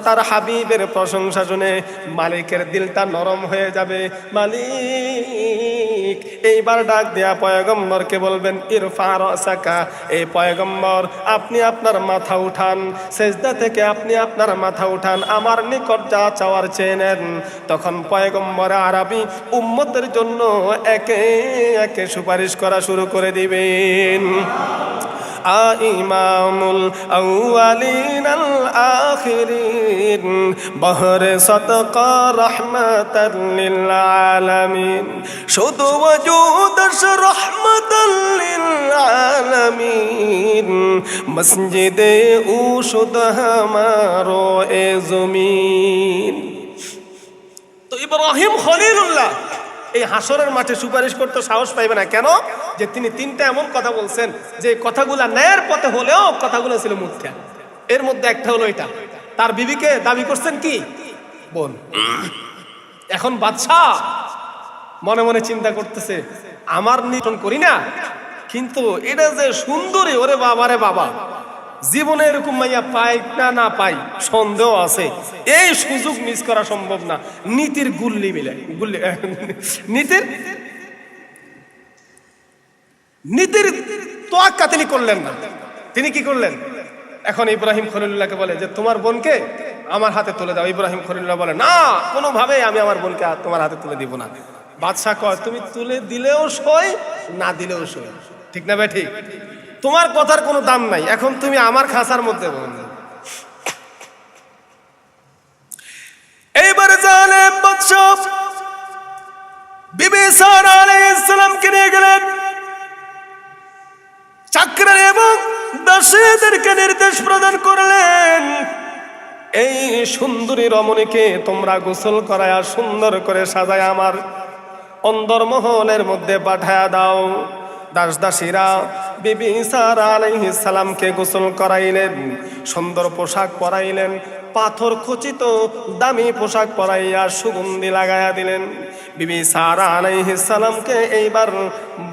তার হাবিবের প্রশংসা শুনে মালিকের দিলটা নরম হয়ে যাবে। মালিক এইবার ডাক দেয়া পয়গম্বরকে বলবেন, ইরফা রাসাকা, এই পয়গম্বর আপনি আপনার মাথা উঠান, সিজদা থেকে আপনি আপনার মাথা উঠান, আমার নিকট যা চাওয়ার চেয়ে নেন। তখন পয়গম্বর আরবি উম্মতের জন্য একে একে সুপারিশ করা শুরু করে দিবেন। ইমামুল আউয়ালিন আল আখিরিন বহরে সদকা রাহমাতাল লিল আলামিন, শুধু ওজুদশ রাহমাতাল লিল আলামিন, মসজিদে উশুদ হামারো এ জমিন। তো ইব্রাহিম খলিলুল্লাহ এই হাসরের মাঠে সুপারিশ করতে সাহস পাইবে না। কেন? যে তিনি তিনটা এমন কথা বলছেন যে কথাগুলা ন্যায়ের পথে হলেও কথাগুলো ছিল মিথ্যা। এর মধ্যে একটা হলো এটা, তার বিবিকে দাবি করছেন কি বোন। এখন বাদশাহ মনে মনে চিন্তা করতেছে, আমার নিয়ন্ত্রণ করি না, কিন্তু এটা যে সুন্দরী, ওরে বাবা রে বাবা, জীবনে এরকম মাইয়া পাই না পাই সন্দেহ আছে, এই সুযোগ মিস করা সম্ভব না। নীতির গুল্লি মিলে, নীতির নীতির তোয়াক্কা তিনি করলেন না। তিনি কি করলেন? এখন ইব্রাহিম খলিলুল্লাহকে বলে যে তোমার বোনকে আমার হাতে তুলে দাও। ইব্রাহিম খলিলুল্লাহ বলে না, কোনোভাবে আমি আমার বোনকে তোমার হাতে তুলে দিব না। বাদশাহ কয় তুমি তুলে দিলেও সই, না দিলেও সই। ঠিক না ভাই? ঠিক। তোমার কথার কোনো দাম নাই, এখন তুমি আমার খাঁচার মধ্যে বন্ধ। এইবার জালেম বাদশাহ বিবি সারা আলাইহিস সালামকে নিয়ে গেলেন। চাকর এবং দাসীদেরকে নির্দেশ প্রদান করলেন, এই সুন্দরী রমণীকে তোমরা গোসল করায়া সুন্দর করে সাজায় আমার অন্দরমহলের মধ্যে পাঠায়া দাও। দাস দাসীরা বিবি সারা আলাইহিস সালামকে গোসল করাইলেন, সুন্দর পোশাক পরাইলেন, পাথর খচিত দামি পোশাক পরাইয়া সুগন্ধি লাগাইয়া দিলেন। বিবি সারা আলাইহিস সালামকে এইবার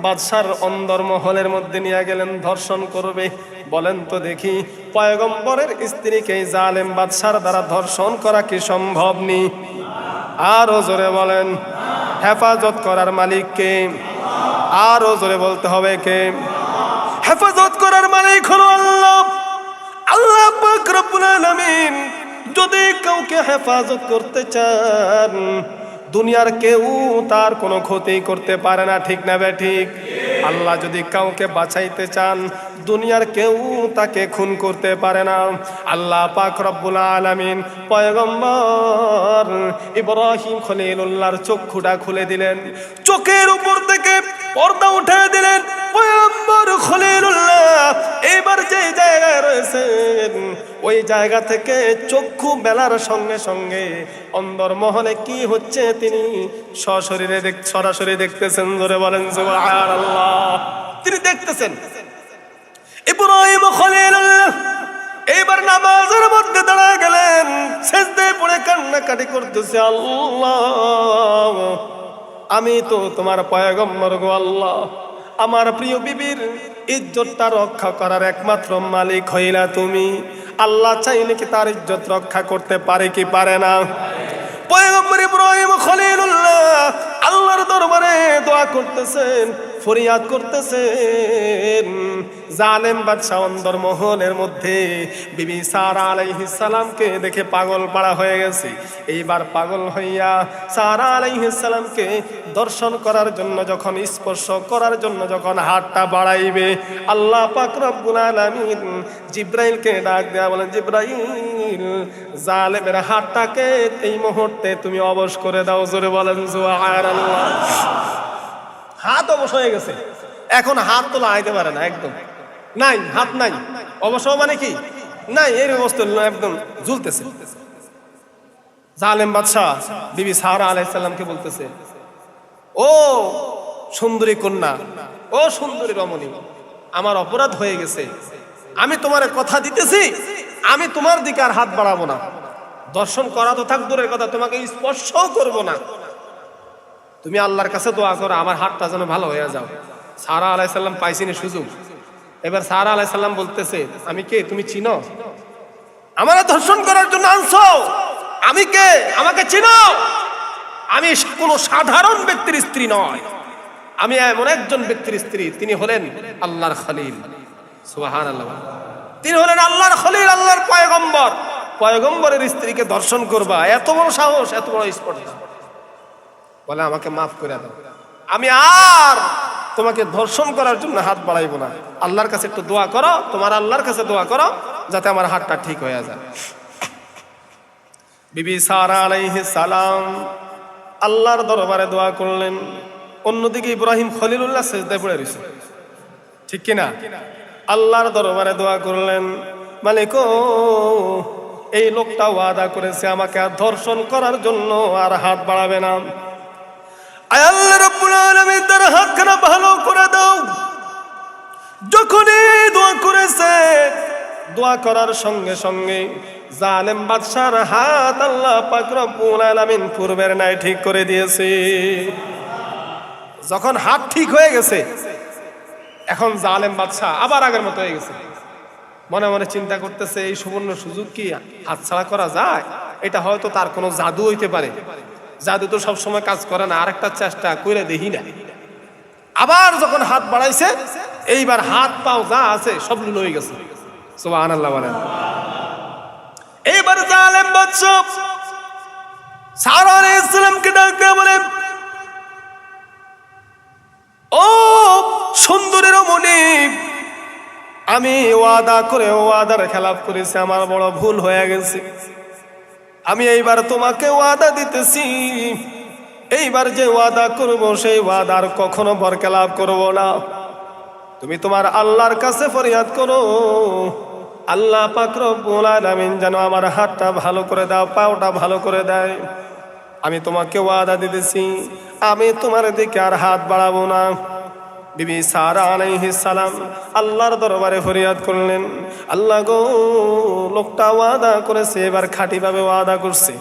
বাদশার অন্দরমহলের মধ্যে নিয়ে গেলেন ধর্ষণ করবে। বলেন তো দেখি, পয়গম্বরের স্ত্রীকে জালেম বাদশার দ্বারা ধর্ষণ করা কি সম্ভব নি? আরো জোরে বলেন। হেফাজত করার মালিক কে? আরো জোরে বলতে হবে কে? হেফাজত করার মালিক হলো আল্লাহ। আল্লাহ পাক রব্বুল আলামিন যদি কাউকে হেফাজত করতে চান, দুনিয়ার কেউ তার কোনো ক্ষতি করতে পারে না। ঠিক না বে ঠিক? আল্লাহ যদি কাউকে বাঁচাইতে চান, দুনিয়ার কেউ তাকে খুন করতে পারে না। আল্লাহ পাক রব্বুল আলামিন পয়গম্বর ইব্রাহিম খলিলুল্লাহর চক্ষুটা খুলে দিলেন, চোখের উপর থেকে পর্দা উঠে দিলেন। পয়গম্বর খলিলুল্লাহ এবার যে জায়গায় রয়েছেন, ওই জায়গা থেকে চক্ষু মেলার সঙ্গে সঙ্গে অন্দরমহলে কি হচ্ছে তিনি সরাসরি দেখতেছেন। জোরে বলেন সুবহানাল্লাহ। তিনি দেখতেছেন ইব্রাহিম খলিলুল্লাহ এইবার নামাজের মধ্যে দাঁড়ায় গেলেন, সিজদায় পড়ে কান্নাকাটি করতেছে, আল্লাহ আমি তো তোমার পয়গম্বর গো আল্লাহ, আমার প্রিয় বিবির ইজ্জতটা রক্ষা করার একমাত্র মালিক হইলা তুমি। আল্লাহ চাইলে কি তার ইজ্জত রক্ষা করতে পারে কি পারে না? পয়গম্বর ইব্রাহিম খলিলুল্লাহ আল্লাহর দরবারে দোয়া করতেছেন, ফরিয়াদ করতেছেন। জালেম বাদশা অন্দরমহলের মধ্যে বিবি সারা আলাইহিস সালামকে দেখে পাগল পাড়া হয়ে গেছে। এইবার পাগল হইয়া সারা আলাইহিস সালামকে দর্শন করার জন্য যখন, স্পর্শ করার জন্য যখন হাতটা বাড়াইবে, আল্লাহ পাক রব্বুল আলামিন জিব্রাইলকে ডাক দেয়া বলেন, জিব্রাইল জালেমের হাতটাকে এই মুহূর্তে তুমি অবশ করে দাও। জোরে বলেন সুবহানাল্লাহ। হাত অবশ হয়ে গেছে, এখন হাত তোলা আইতে পারে না, একদম নাই, হাত নাই। অবশ্য মানে কি নাই, এর অবস্থা একদম ঝুলতেছে। জালেম বাদশাহ বিবি সারা আলাইহিস সালামকে বলতেছে, ও সুন্দরী কন্যা, ও সুন্দরী রমণী, আমার অপরাধ হয়ে গেছে, আমি তোমার কথা দিতেছি, আমি তোমার দিকে আর হাত বাড়াবো না, দর্শন করা তো থাক দূরের কথা, তোমাকে স্পর্শও করবো না। তুমি আল্লাহর কাছে দোয়া করো আমার হাতটা যেন ভালো হয়ে যাও। সারা আলাইহিস সালাম পাইছিনি সুযোগ। এবার সারা আলাইহিস সালাম বলতেছে, আমি কে তুমি চিনো? আমারে ধর্ষণ করার জন্য আনছো, আমি কে আমাকে চিনো? আমি কোনো সাধারণ ব্যক্তির স্ত্রী নয়, আমি এমন একজন ব্যক্তির স্ত্রী, তিনি হলেন আল্লাহর খলিল। সুবহানাল্লাহ। তিনি হলেন আল্লাহর খলিল, আল্লাহর পয়গম্বর। পয়গম্বরের স্ত্রীকে ধর্ষণ করবা, এত বড় সাহস, এত বড় স্পর্ধা। বলে আমাকে মাফ করে দাও, আমি আর তোমাকে ধর্ষণ করার জন্য হাত বাড়াইবো না। আল্লাহর কাছে একটু দোয়া করো, তোমার আল্লাহর কাছে দোয়া করো যাতে আমার হাতটা ঠিক হয়ে যায়। বিবি সারা আলাইহিস সালাম আল্লাহর দরবারে দোয়া করলেন। অন্যদিকে ইব্রাহিম খলিলুল্লাহ সিজদায় পড়ে রয়েছে, ঠিক কিনা? আল্লাহর দরবারে দোয়া করলেন, মালিক এই লোকটা ওয়াদা করেছে আমাকে আর ধর্ষণ করার জন্য আর হাত বাড়াবে না। আল্লাহ রাব্বুল আলামিন তার হাতখানা ভালো করে দাও। যখনই দোয়া করেছে, দোয়া করার সঙ্গে সঙ্গে জালেম বাদশার হাত আল্লাহ পাক রব্বুল আলামিন পূর্বের ন্যায় ঠিক করে দিয়েছে। যখন হাত ঠিক হয়ে গেছে, এখন জালেম বাদশা আবার আগের মতো হয়ে গেছে। মনে মনে চিন্তা করতেছে, এই সুবর্ণ সুযোগ কি হাতছাড়া করা যায়? এটা হয়তো তার কোনো জাদু হইতে পারে। জাদু তো সবসময় কাজ করে না, আরেকটা চেষ্টা করে দেখি না। আবার যখন হাত বাড়াইছে, এইবার হাত পাও যা আছে সব লুল হয়ে গেছে। সুবহানাল্লাহ বলেন। এইবার জালেম বাদশা সারা আলাইহিস সালামকে ডাকে বলে, ও সুন্দরীর মনি, আমি ওয়াদা করে ওয়াদার খেলাফ করেছি, আমার বড় ভুল হয়ে গেছে। আমি এইবার তোমাকে ওয়াদা দিতেছি, এইবার যে ওয়াদা করব সেই ওয়াদার কখনো বরখেলাপ করব না। তুমি তোমার আল্লাহর কাছে ফরিয়াদ করো, আল্লাহ পাক রব্বুল আলামিন যেন আমার হাতটা ভালো করে দাও, পাওটা ভালো করে দেয়। আমি তোমাকে ওয়াদা দিতেছি, আমি তোমার দিকে আর হাত বাড়াবো না। বিবি সারা আলাইহিস সালাম আল্লাহর দরবারে ফরিয়াদ করলেন, আল্লাহ গো, লোকটা ওয়াদা করেছে, এবার খাঁটিভাবে ওয়াদা করছে,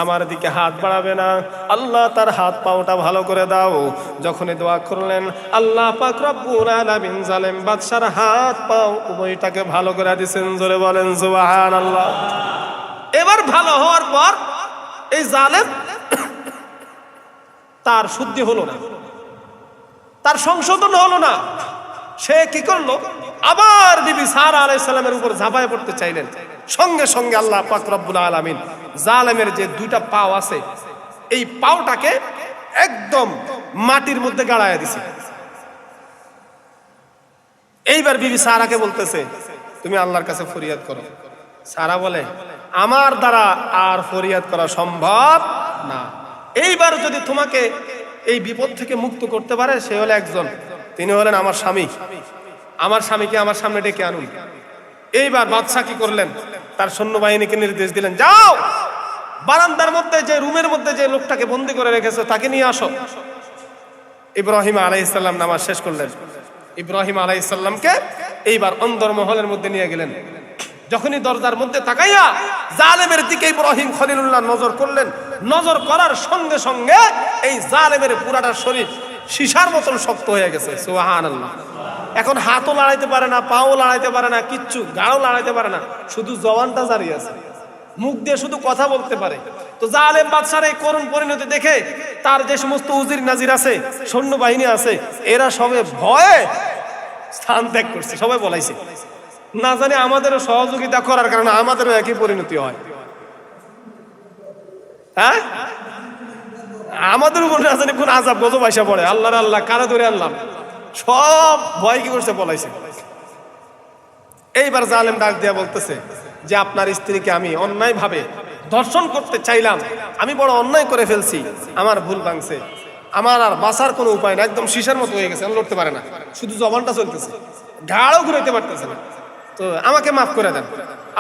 আমার দিকে হাত বাড়াবে না, আল্লাহ তার হাত পাওটা ভালো করে দাও। যখনই দোয়া করলেন, আল্লাহ পাক রব্বুল আলামিন জালেম বাদশার হাত পাও উভয়টাকে ভালো করে দিয়েছেন। জোরে বলেন সুবহানাল্লাহ। এবার ভালো হওয়ার পর এই জালেম তার শুদ্ধি হলো না, তার সংশোধন হলো না। সে কি করলো, আবার বিবি সারা আলাইহিস সালামের উপর ঝাঁপায় পড়তে চাইলেন। সঙ্গে সঙ্গে আল্লাহ পাক রব্বুল আলামিন জালেমের যে দুইটা পাও আছে, এই পাওটাকে একদম মাটির মধ্যে গাড়ায়া দিছে। এইবার বিবি সারাকে বলতেছে, তুমি আল্লাহর কাছে ফরিয়াদ করো। সারা বলে, আমার দ্বারা আর ফরিয়াদ করা সম্ভব না। এইবার যদি তোমাকে এই বিপদ থেকে মুক্ত করতে পারে সে হলে একজন, তিনি হলেন আমার স্বামী। আমার স্বামীকে আমার সামনে ডেকে আনুন। এইবার বাদশা কি করলেন, তার সৈন্যবাহিনীকে নির্দেশ দিলেন, যাও বারান্দার মধ্যে যে রুমের মধ্যে যে লোকটাকে বন্দী করে রেখেছো তাকে নিয়ে আসো। ইব্রাহিম আলাইহিস সালাম নামাজ শেষ করলেন। ইব্রাহিম আলাইহিস সালামকে এইবার অন্দরমহলের মধ্যে নিয়ে গেলেন। যখনই দরজার মধ্যে তাকাইয়া জালেমের দিকে ইব্রাহিম খলিলুল্লাহ নজর করলেন, নজর করার সঙ্গে সঙ্গে এই জালেমের পুরাটা শরীর সীসার মতন শক্ত হয়ে গেছে। সুবহানাল্লাহ। এখন হাতও লড়াইতে পারে না, পাও লড়াইতে পারে না, কিচ্ছু গাড়ও লড়াইতে পারে না, শুধু জবানটা জারি আছে, মুখ দিয়ে শুধু কথা বলতে পারে। তো জালেম বাদশার এই করুণ পরিণতি দেখে তার যে সমস্ত উজির নাজির আছে, সৈন্যবাহিনী আছে, এরা সবে ভয়ে স্থান ত্যাগ করছে, সবাই বলাইছে, না জানি আমাদেরও সহযোগিতা করার কারণে আমাদেরও একই পরিণতি হয়। হ্যাঁ, আমাদের উপর না জানি কোন আযাব গজব আইসা পড়ে। আল্লাহর আল্লাহ কারা ধরে আনলাম, সব ভয় কি করছে পলাইছে। এইবার জালেম ডাক দিয়া বলতেছে যে, আপনার স্ত্রীকে আমি অন্যায় ভাবে ধর্ষণ করতে চাইলাম, আমি বড় অন্যায় করে ফেলছি, আমার ভুল ভাঙছে, আমার আর বাঁচার কোনো উপায় না, একদম সীসার মতো হয়ে গেছে, আমি লড়তে পারে না, শুধু জবানটা চলতেছে, ঘাড়ও ঘুরাইতে পারতেছে না, তো আমাকে মাফ করে দেন।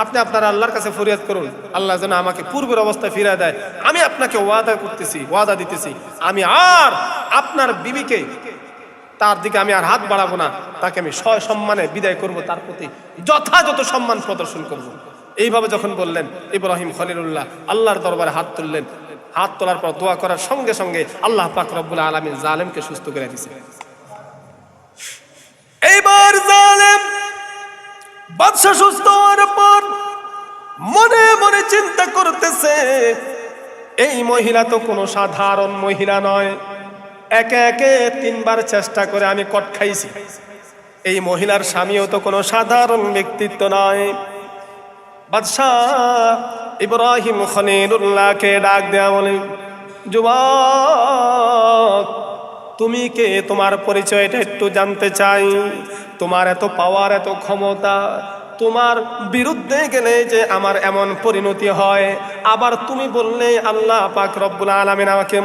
আপনি আপনার আল্লাহর কাছে ফরিয়াদ করুন, আল্লাহ যেন আমাকে পূর্বের অবস্থায় ফিরিয়ে দেয়। আমি আপনাকে ওয়াদা দিতেছি, আমি আর আপনার বিবিকে, তার দিকে আমি আর হাত বাড়াবো না, তাকে আমি সসম্মানে বিদায় করব, তার প্রতি যথাযথ সম্মান প্রদর্শন করব। এইভাবে যখন বললেন, ইব্রাহিম খলিলুল্লাহ আল্লাহর দরবারে হাত তুললেন। হাত তোলার পর দোয়া করার সঙ্গে সঙ্গে আল্লাহ পাক রব্বুল আলামিন জালেমকে সুস্থ করে দিয়েছে। এইবার জালেম বাদশা সুস্থ হওয়ার পর মনে মনে চিন্তা করতেছে, এই মহিলা তো কোনো সাধারণ মহিলা নয়, একে একে 3 বার চেষ্টা করে আমি কট খাইছি, এই মহিলার স্বামীও তো কোনো সাধারণ ব্যক্তিত্ব নয়। বাদশা ইব্রাহিম খলিলুল্লাহকে ডাক দেয়া বলে, যুবক, তুমি কে, তোমার পরিচয়টা একটু জানতে চাই। তোমার এত পাওয়ার, এত ক্ষমতা, তোমার বিরুদ্ধে গেলে যে আমার এমন পরিণতি হয়, আবার তুমি বললে আল্লাহ পাক রব্বুল আলামিন আমাকে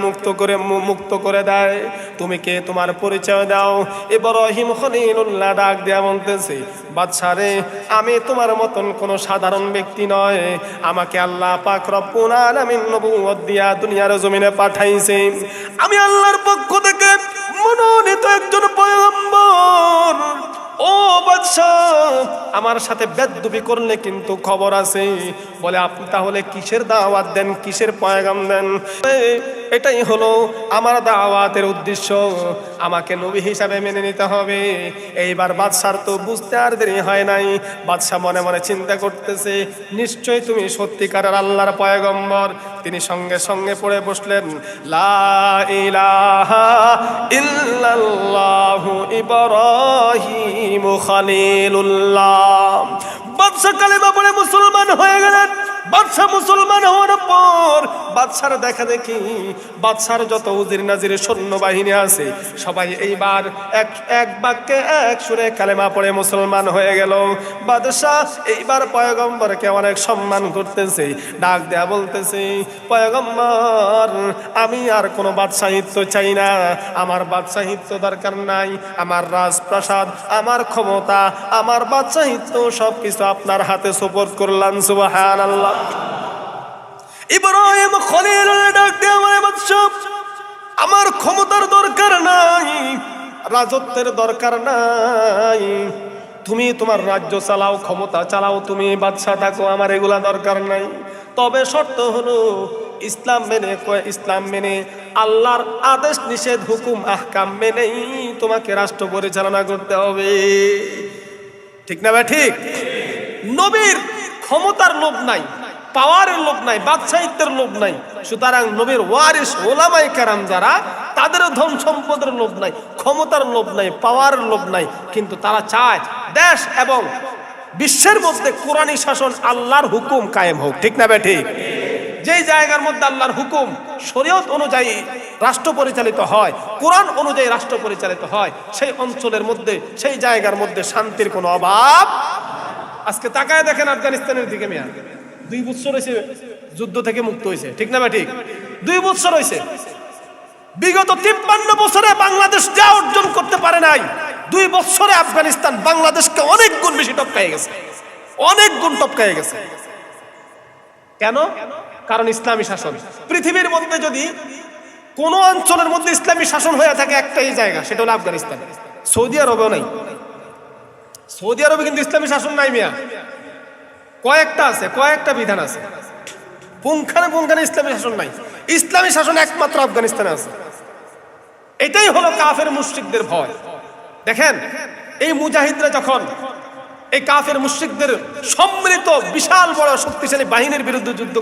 মুক্ত করে দেয়, তুমি কে, তোমার পরিচয় দাও। ইব্রাহিম খলিলুল্লাহ ডাক দেয়া বলতেছে, বাদশা রে, আমি তোমার মতন কোনো সাধারণ ব্যক্তি নয়, আমাকে আল্লাহ পাক রব্বুল আলামিন নবুয়ত দিয়া দুনিয়ার জমিনে পাঠাইছে, আমি আল্লাহর পক্ষ থেকে মনোনীত একজন পয়গম্বর। ও বাদশা, আমার সাথে বেদবি করলে কিন্তু খবর আছে, বলে আপনি তাহলে কিসের দাওয়াত দেন, কিসের পয়গাম দেন? এটাই হলো আমার দাওয়াতের উদ্দেশ্য, আমাকে নবী হিসাবে মেনে নিতে হবে। এইবার বাদশার তো বুঝতে আর দেরি হয় নাই। বাদশা মনে মনে চিন্তা করতেছে, নিশ্চয় তুমি সত্যিকারের আল্লাহর পয়গম্বর। তিনি সঙ্গে সঙ্গে পড়ে বসলেন, লা ইলাহা ইল্লাল্লাহু ইব্রাহিম খলিলুল্লাহ। বাদশা কালেমা পড়ে মুসলমান হয়ে গেলেন। বাদশা মুসলমান হওয়ার পর বাদশার দেখা দেখি বাদশার যত উজির নাজির সৈন্যবাহিনী আছে সবাই এইবার এক বাক্যে এক সুরে কালেমা পড়ে মুসলমান হয়ে গেল। বাদশা এইবার পয়গম্বরকে অনেক সম্মান করতেছে, ডাক দেয়া বলতেছে, পয়গম্বর আমি আর কোনো বাদশাহিত্য চাই না, আমার বাদশাহিত্য দরকার নাই, আমার রাজপ্রাসাদ, আমার ক্ষমতা, আমার বাদশাহিত্য সবকিছু আপনার হাতে সুপর্দ করলাম। সুবহানাল্লাহ। ইব্রাহিম খলিলুল্লাহ ডাক দিয়ে বলে, বাদশা আমার ক্ষমতার দরকার নাই, রাজত্বের দরকার নাই, তুমি তোমার রাজ্য চালাও, ক্ষমতা চালাও, তুমি বাদশা থাকো, আমার এগুলা দরকার নাই। তবে শর্ত হলো ইসলাম মেনে আল্লাহর আদেশ নিষেধ হুকুম আহকাম মেনেই তোমাকে রাষ্ট্র পরিচালনা করতে হবে। ঠিক না ভাই? ঠিক। নবীর ক্ষমতার লোভ নাই, পাওয়ারের লোভ নাই, বাদশাহিত্যের লোভ নাই, সুতরাং নবীর ওয়ারিস ওলামায়ে কেরাম যারা, তাদেরও ধন সম্পদের লোভ নাই, ক্ষমতার লোভ নাই, পাওয়ারের লোভ নাই, কিন্তু তারা চায় দেশ এবং বিশ্বের মধ্যে কোরআনী শাসন, আল্লাহর হুকুম কায়েম হোক। ঠিক না ভাই? ঠিক। যেই জায়গার মধ্যে আল্লাহর হুকুম শরীয়ত অনুযায়ী রাষ্ট্র পরিচালিত হয়, কোরআন অনুযায়ী রাষ্ট্র পরিচালিত হয়, সেই অঞ্চলের মধ্যে, সেই জায়গার মধ্যে শান্তির কোনো অভাব। আজকে তাকায় দেখেন আফগানিস্তানের দিকে, মিয়া 2 বছর হয়েছে যুদ্ধ থেকে মুক্ত হয়েছে। ঠিক না ভাই? ঠিক। 2 বছর হয়েছে। বিগত 53 বছরে বাংলাদেশ যা অর্জন করতে পারে নাই, 2 বছরে আফগানিস্তান বাংলাদেশকে অনেক গুণ বেশি টপকায় গেছে, অনেক গুণ টপকায় গেছে। কেন? কারণ ইসলামী শাসন। পৃথিবীর মধ্যে যদি কোন অঞ্চলের মধ্যে ইসলামী শাসন হয়ে থাকে একটাই জায়গা, সেটা হলো আফগানিস্তান। সৌদি আরবেও নাই। সৌদি আরবে কিন্তু ইসলামী শাসন নাই মিয়া, কয়েকটা আছে, কয়েকটা বিধান আছে, পুঙ্খানুপুঙ্খানে ইসলামী শাসন নাই। ইসলামী শাসন একমাত্র আফগানিস্তানে আছে। এটাই হলো কাফের মুশরিকদের ভয়। দেখেন এই মুজাহিদরা যখন এই কাফের মুশরিকদের সম্মিলিত বিশাল বড় শক্তিশালী বাহিনীর বিরুদ্ধে যুদ্ধ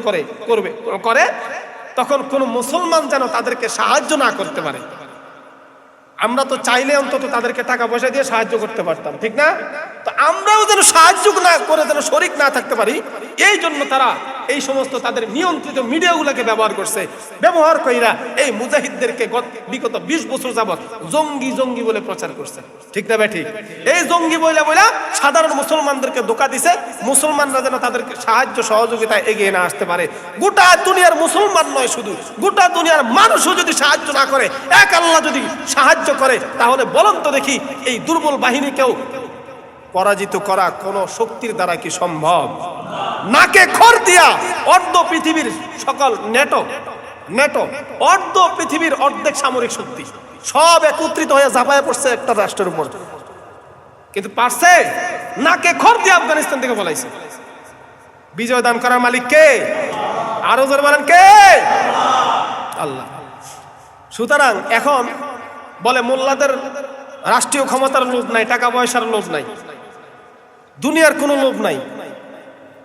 করে তখন কোন মুসলমান যেন তাদেরকে সাহায্য না করতে পারে। আমরা তো চাইলে অন্তত তাদেরকে টাকা পয়সা দিয়ে সাহায্য করতে পারতাম, ঠিক না? তো আমরাও যেন সাহায্য না করে যেন শরিক না থাকতে পারি, এই জন্য তারা এই সমস্ত তাদের নিয়ন্ত্রিত মিডিয়াগুলোকে ব্যবহার করছে। ব্যবহার কইরা এই মুজাহিদদেরকে বিগত 20 বছর যাবত জঙ্গি জঙ্গি বলে প্রচার করছে। ঠিক না ভাই? ঠিক। এই জঙ্গি বইলা সাধারণ মুসলমানদেরকে ধোঁকা দিছে, মুসলমানরা যেন তাদেরকে সাহায্য সহযোগিতায় এগিয়ে না আসতে পারে। গোটা দুনিয়ার মুসলমান নয়, শুধু গোটা দুনিয়ার মানুষও যদি সাহায্য না করে, এক আল্লাহ যদি সাহায্য করে, তাহলে বলুন তো দেখি এই দুর্বল বাহিনীকেও পরাজিত করা কোন শক্তির দ্বারা কি সম্ভব? নাকে খড় দিয়া অর্ধ পৃথিবীর সকল নেটো অর্ধ পৃথিবীর অর্ধেক সামরিক শক্তি সব একত্রিত হয়ে ঝাঁপায় পড়ছে একটা রাষ্ট্রের উপর, কিন্তু পারছে? নাকে খড় দিয়ে আফগানিস্তান থেকে বলাইছে। বিজয় দান করার মালিক কে? আরো জোরে বলেন কে? আল্লাহ। সুতরাং এখন বলে মোল্লাদের রাষ্ট্রীয় ক্ষমতার লোভ নাই, টাকা পয়সার লোভ নাই, দুনিয়ার কোনো লোভ নাই,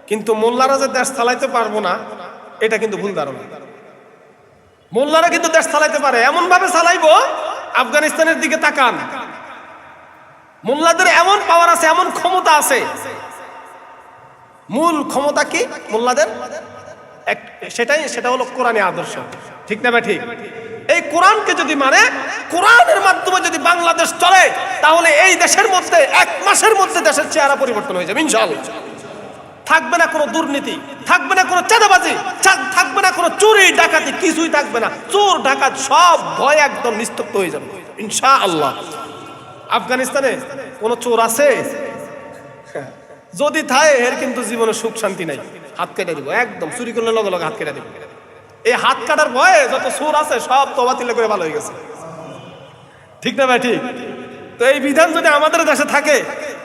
কিন্তু মোল্লারা যে দেশ চালাইতে পারবো না, এটা কিন্তু ভুল ধারণা। মোল্লারা কিন্তু দেশ চালাইতে পারে, এমন ভাবে চালাইবো। আফগানিস্তানের দিকে তাকান, মোল্লাদের এমন পাওয়ার আছে, এমন ক্ষমতা আছে। মূল ক্ষমতা কি মোল্লাদের? সেটা হলো কোরআনী আদর্শ। ঠিক না ভাই? ঠিক। এই কোরআনকে যদি মানে, কোরআনের মাধ্যমে যদি বাংলাদেশ চলে, তাহলে এই দেশের মধ্যে 1 মাসের মধ্যে দেশের চেহারা পরিবর্তন হয়ে যাবে ইনশাআল্লাহ। থাকবে না কোনো দুর্নীতি, থাকবে না কোনো চাঁদাবাজি, থাকবে না কোনো চুরি ডাকাতি, কিছুই থাকবে না। চোর ডাকাত সব ভয় একদম নিস্তব্ধ হয়ে যাবে ইনশাআল্লাহ। আফগানিস্তানে কোনো চোর আছে? যদি থাকে এর কিন্তু জীবনে সুখ শান্তি নাই। হাত কেটে দিব, একদম চুরি করলে লগে লগে হাত কেটে দিব। এই হাত কাটার ভয়ে যত চোর আছে সব তওবা তিলে করে ভালো হয়ে গেছে। ঠিক না ভাই? ঠিক। তো এই বিধান যদি আমাদের দেশে থাকে,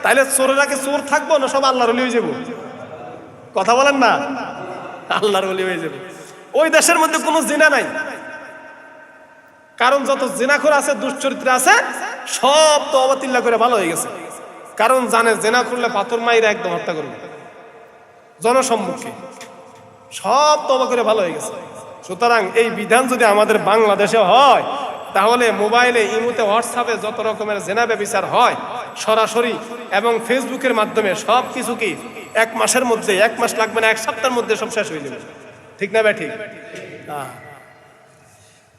তাহলে চোরেরা কি চোর থাকবো না সব আল্লাহর ওলি হয়ে যাবো? কথা বলেন না, আল্লাহর ওলি হয়ে যাবে। ওই দেশের মধ্যে কোনো জিনা নাই, কারণ যত জিনাখোর আছে, দুশ্চরিত্র আছে, সব তো অবতিল্লা করে ভালো হয়ে গেছে। কারণ জানে জেনা করলে পাথর মাইরা একদম হত্যা করবে জনসম্মুখে, সব তওবা করে ভালো হয়ে গেছে। সুতরাং এই বিধান যদি আমাদের বাংলাদেশে হয়, তাহলে মোবাইলে, ইমুতে, হোয়াটসঅ্যাপে যত রকমের জেনা ব্যভিচার হয় সরাসরি এবং ফেসবুকের মাধ্যমে সব কিছু কি 1 মাসের মধ্যে, 1 মাস লাগবে না, 1 সপ্তাহের মধ্যে সব শেষ হয়ে যাবে। ঠিক না ভাই? ঠিক।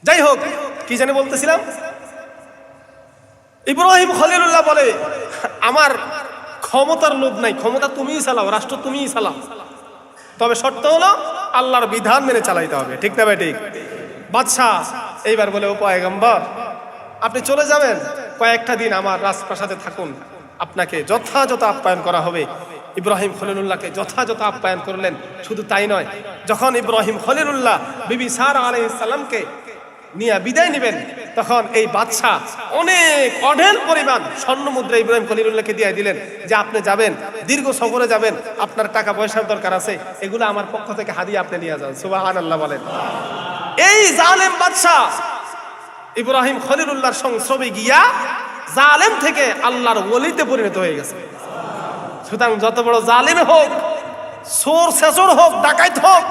যাই হোক, কি জানি বলতেছিলাম, ইব্রাহিম খলিলুল্লাহ বলে আমার ক্ষমতার লোভ নাই, ক্ষমতা তুমিই চালাও, রাষ্ট্র তুমিই চালাও, তবে শর্ত হলো আল্লাহর বিধান মেনে চালাইতে হবে। ঠিক না ভাই? ঠিক। বাদশাহ এইবার বলে, ও পয়গম্বর, আপনি চলে যাবেন, কয়েকটা দিন আমার রাজপ্রাসাদে থাকুন, আপনাকে যথাযথ আপ্যায়ন করা হবে। ইব্রাহিম খলিলুল্লাহকে যথাযথ আপ্যায়ন করলেন। শুধু তাই নয়, যখন ইব্রাহিম খলিলুল্লাহ বিবি সারা আলাইহিস সালামকে নিয়ে বিদায় নেবেন, তখন এই বাদশাহ অনেক অঢেল পরিমাণ স্বর্ণ মুদ্রা ইব্রাহিম খলিলুল্লাহকে দিয়ে দিলেন যে আপনি যাবেন, দীর্ঘ সফরে যাবেন, আপনার টাকা পয়সার দরকার আছে, এগুলো আমার পক্ষ থেকে হাদিয়া আপনি নিয়ে যান। সুবহানাল্লাহ বলেন। এই জালেম বাদশাহ ইব্রাহিম খলিলুল্লাহর সংস্রবে গিয়া জালেম থেকে আল্লাহর ওলিতে পরিণত হয়ে গেছে। সুতরাং যত বড় জালিম হোক, চোর ছেচর হোক, ডাকাইত হোক,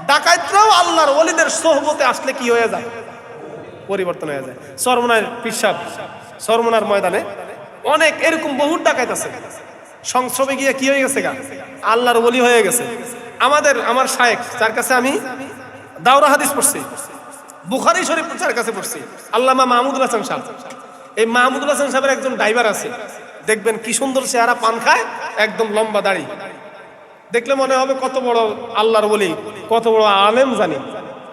ডাকাইতরাও আল্লাহর ওলিদের সোহবতে আসলে কি হয়ে যায়? পরিবর্তন হয়ে যায়। চরমনার পিসাব, চরমনার ময়দানে অনেক এরকম বহু ডাকাইত আছে, সংস্রবে গিয়ে কি হয়ে গেছে? আল্লাহর ওলি হয়ে গেছে। আমার শায়েখ, যার কাছে আমি দাওরা হাদিস পড়ছি, বুখারী শরীফ যার কাছে পড়ছি, আল্লামা মাহমুদুল হাসান সাহেব। এই মাহমুদুল হাসান সাহেবের একজন ড্রাইভার আছে, দেখবেন কি সুন্দর চেহারা, পান খায়, একদম লম্বা দাড়ি, দেখলে মনে হবে কত বড় আল্লাহর ওলি, কত বড় আলেম জানি।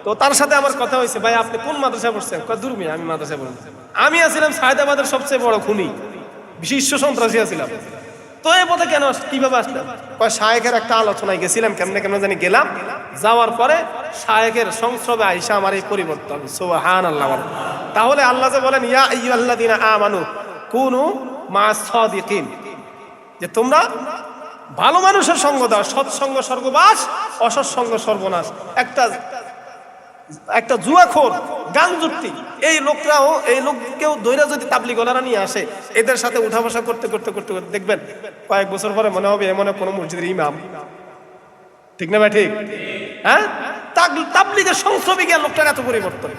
তো তার সাথে আমার কথা হয়েছে, ভাই আপনি কোন মাদ্রাসায় পড়ছেন? দূর মিয়া, আমি মাদ্রাসায় পড়ি, আমি আছিলাম সায়দাবাদের সবচেয়ে বড় খুনি, বিশ্ব সন্ত্রাসী আছিলাম। তো এই পথে কেন, কিভাবে আসলাম? শায়েখের একটা আলোচনায় গেছিলাম, কেমনে জানি গেলাম, যাওয়ার পরে শায়েখের সংস্রবে আইসা আমার এই পরিবর্তন। সুবহানাল্লাহ। তাহলে আল্লাহ যে বলেন, ইয়া আইয়ুহাল্লাযীনা আমানু কুনু মা'আস সাদিকিন, যে তোমরা ভালো মানুষের সঙ্গ দাও, সৎসঙ্গ স্বর্গবাস, অসৎসঙ্গ সর্বনাশ। একটা জুয়াখোর, গানজুট্টি, এই লোককেও দৈরা যদি তাবলিগওয়ালারা নিয়ে আসে, এদের সাথে উঠা বসা করতে করতে করতে করতে দেখবেন কয়েক বছর পরে মনে হবে এমন কোনো মসজিদের ইমাম। ঠিক না ভাই? ঠিক। হ্যাঁ, তাবলিগের সংস্রবে গিয়ে লোকটার এত পরিবর্তন।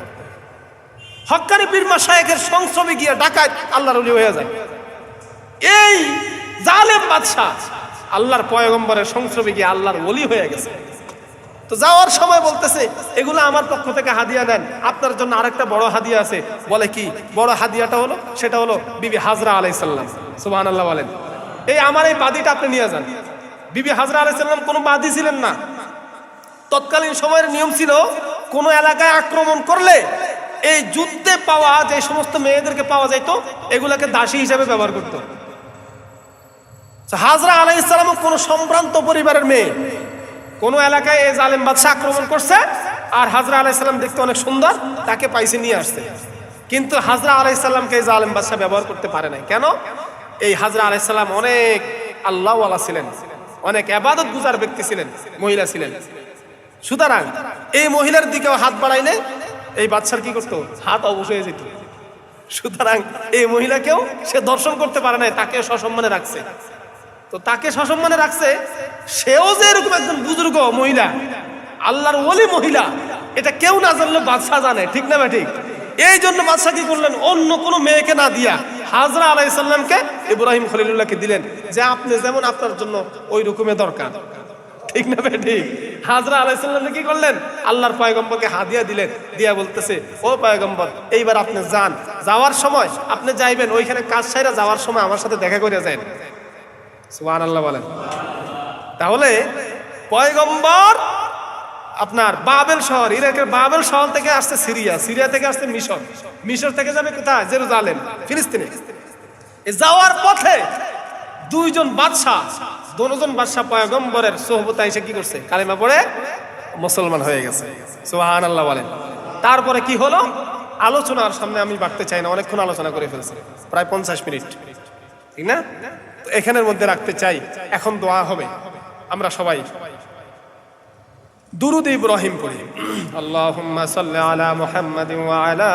হক্কানি পীর মাশায়েখের সংস্রবে গিয়ে ডাকাত আল্লাহর ওলি হয়ে যায়। এই জালেম বাদশাহ আল্লাহর পয়গম্বরের সংস্রবে গিয়ে আল্লাহর ওলি হয়ে গেছে। তো যাওয়ার সময় বলতেছে, এগুলো আমার পক্ষ থেকে হাদিয়া দেন, আপনার জন্য আরেকটা বড় হাদিয়া আছে। বলে কি বড় হাদিয়াটা হলো? সেটা হলো বিবি হাজরা আলাইহিস সালাম। সুবহানাল্লাহ বলেন। এই আমার এই বাদীটা আপনি নিয়ে যান। বিবি হাজরা আলাইহিস সালাম কোনো বাদী ছিলেন না। তৎকালীন সময়ের নিয়ম ছিল, কোন এলাকায় আক্রমণ করলে এই যুদ্ধে পাওয়া যে সমস্ত মেয়েদেরকে পাওয়া যাইত, এগুলাকে দাসী হিসেবে ব্যবহার করত। হাজরা আলাইহিস সালাম কোন সম্ভ্রান্ত পরিবারের মেয়ে, কোন এলাকায় এই জালেম বাদশা আক্রমণ করছে, আর হাজরা আলাইহিস সালাম দেখতে অনেক সুন্দর, তাকে পাইছে নিয়ে আসছে। কিন্তু হাজরা আলাইহিস সালামকে এই জালেম বাদশা ব্যবহার করতে পারে নাই। কেন? এই হাজরা আলাইহিস সালাম অনেক আল্লাহওয়ালা ছিলেন, অনেক ইবাদত গুজার ব্যক্তি ছিলেন, মহিলা ছিলেন। সুতরাং এই মহিলার দিকেও হাত বাড়াইলে এই বাদশার কি করতো? হাত অবশ হয়ে যেত। সুতরাং এই মহিলাকেও সে দর্শন করতে পারে নাই, তাকে সসম্মানে রাখছে। তো তাকে সসম্মানে রাখছে, সেও যে এরকম একজন বুজুর্গ মহিলা, আল্লাহর ওলি মহিলা, এটা কেউ না জানলে বাদশা জানে। ঠিক না ভাই? ঠিক। এই জন্য বাদশা কি করলেন? অন্য কোনো মেয়েকে না দিয়া হাজরা আলাইহিস সালামকে ইব্রাহিম খলিলুল্লাহকে দিলেন, যে আপনি যেমন আপনার জন্য ওই রকমের দরকার। ঠিক না ভাই? ঠিক। হাজরা আলাইহিস সালাম কি করলেন? আল্লাহর পয়গম্বরকে হাদিয়া দিলেন, দিয়া বলতেছে, ও পয়গম্বর, এইবার আপনি যান, যাওয়ার সময় আপনি যাইবেন, ওইখানে কাজ সাইরা যাওয়ার সময় আমার সাথে দেখা করে যান। সুবহানাল্লাহ বলেন। তাহলে পয়গম্বর আপনার বাবেল শহর, ইরাকের বাবেল শহর থেকে আসছে সিরিয়া, সিরিয়া থেকে আসছে মিশর, মিশর থেকে যাবে কোথায়? জেরুজালেম, ফিলিস্তিনে। যাওয়ার পথে দুইজন বাদশাহ, দুজন বাদশাহ পয়গম্বরের সোহবতে এসে কি করছে? কালেমা পড়ে মুসলমান হয়ে গেছে। সুবহানাল্লাহ বলেন। তারপরে কি হলো? আলোচনার সামনে আমি বাড়তে চাই না, অনেকক্ষণ আলোচনা করে ফেলছি, প্রায় 50 মিনিট, ঠিক না? এখানের মধ্যে রাখতে চাই। এখন দোয়া হবে, আমরা সবাই দুরূদ ইব্রাহিম পড়ি। আল্লাহুম্মা সাল্লি আলা মুহাম্মাদিন ওয়া আলা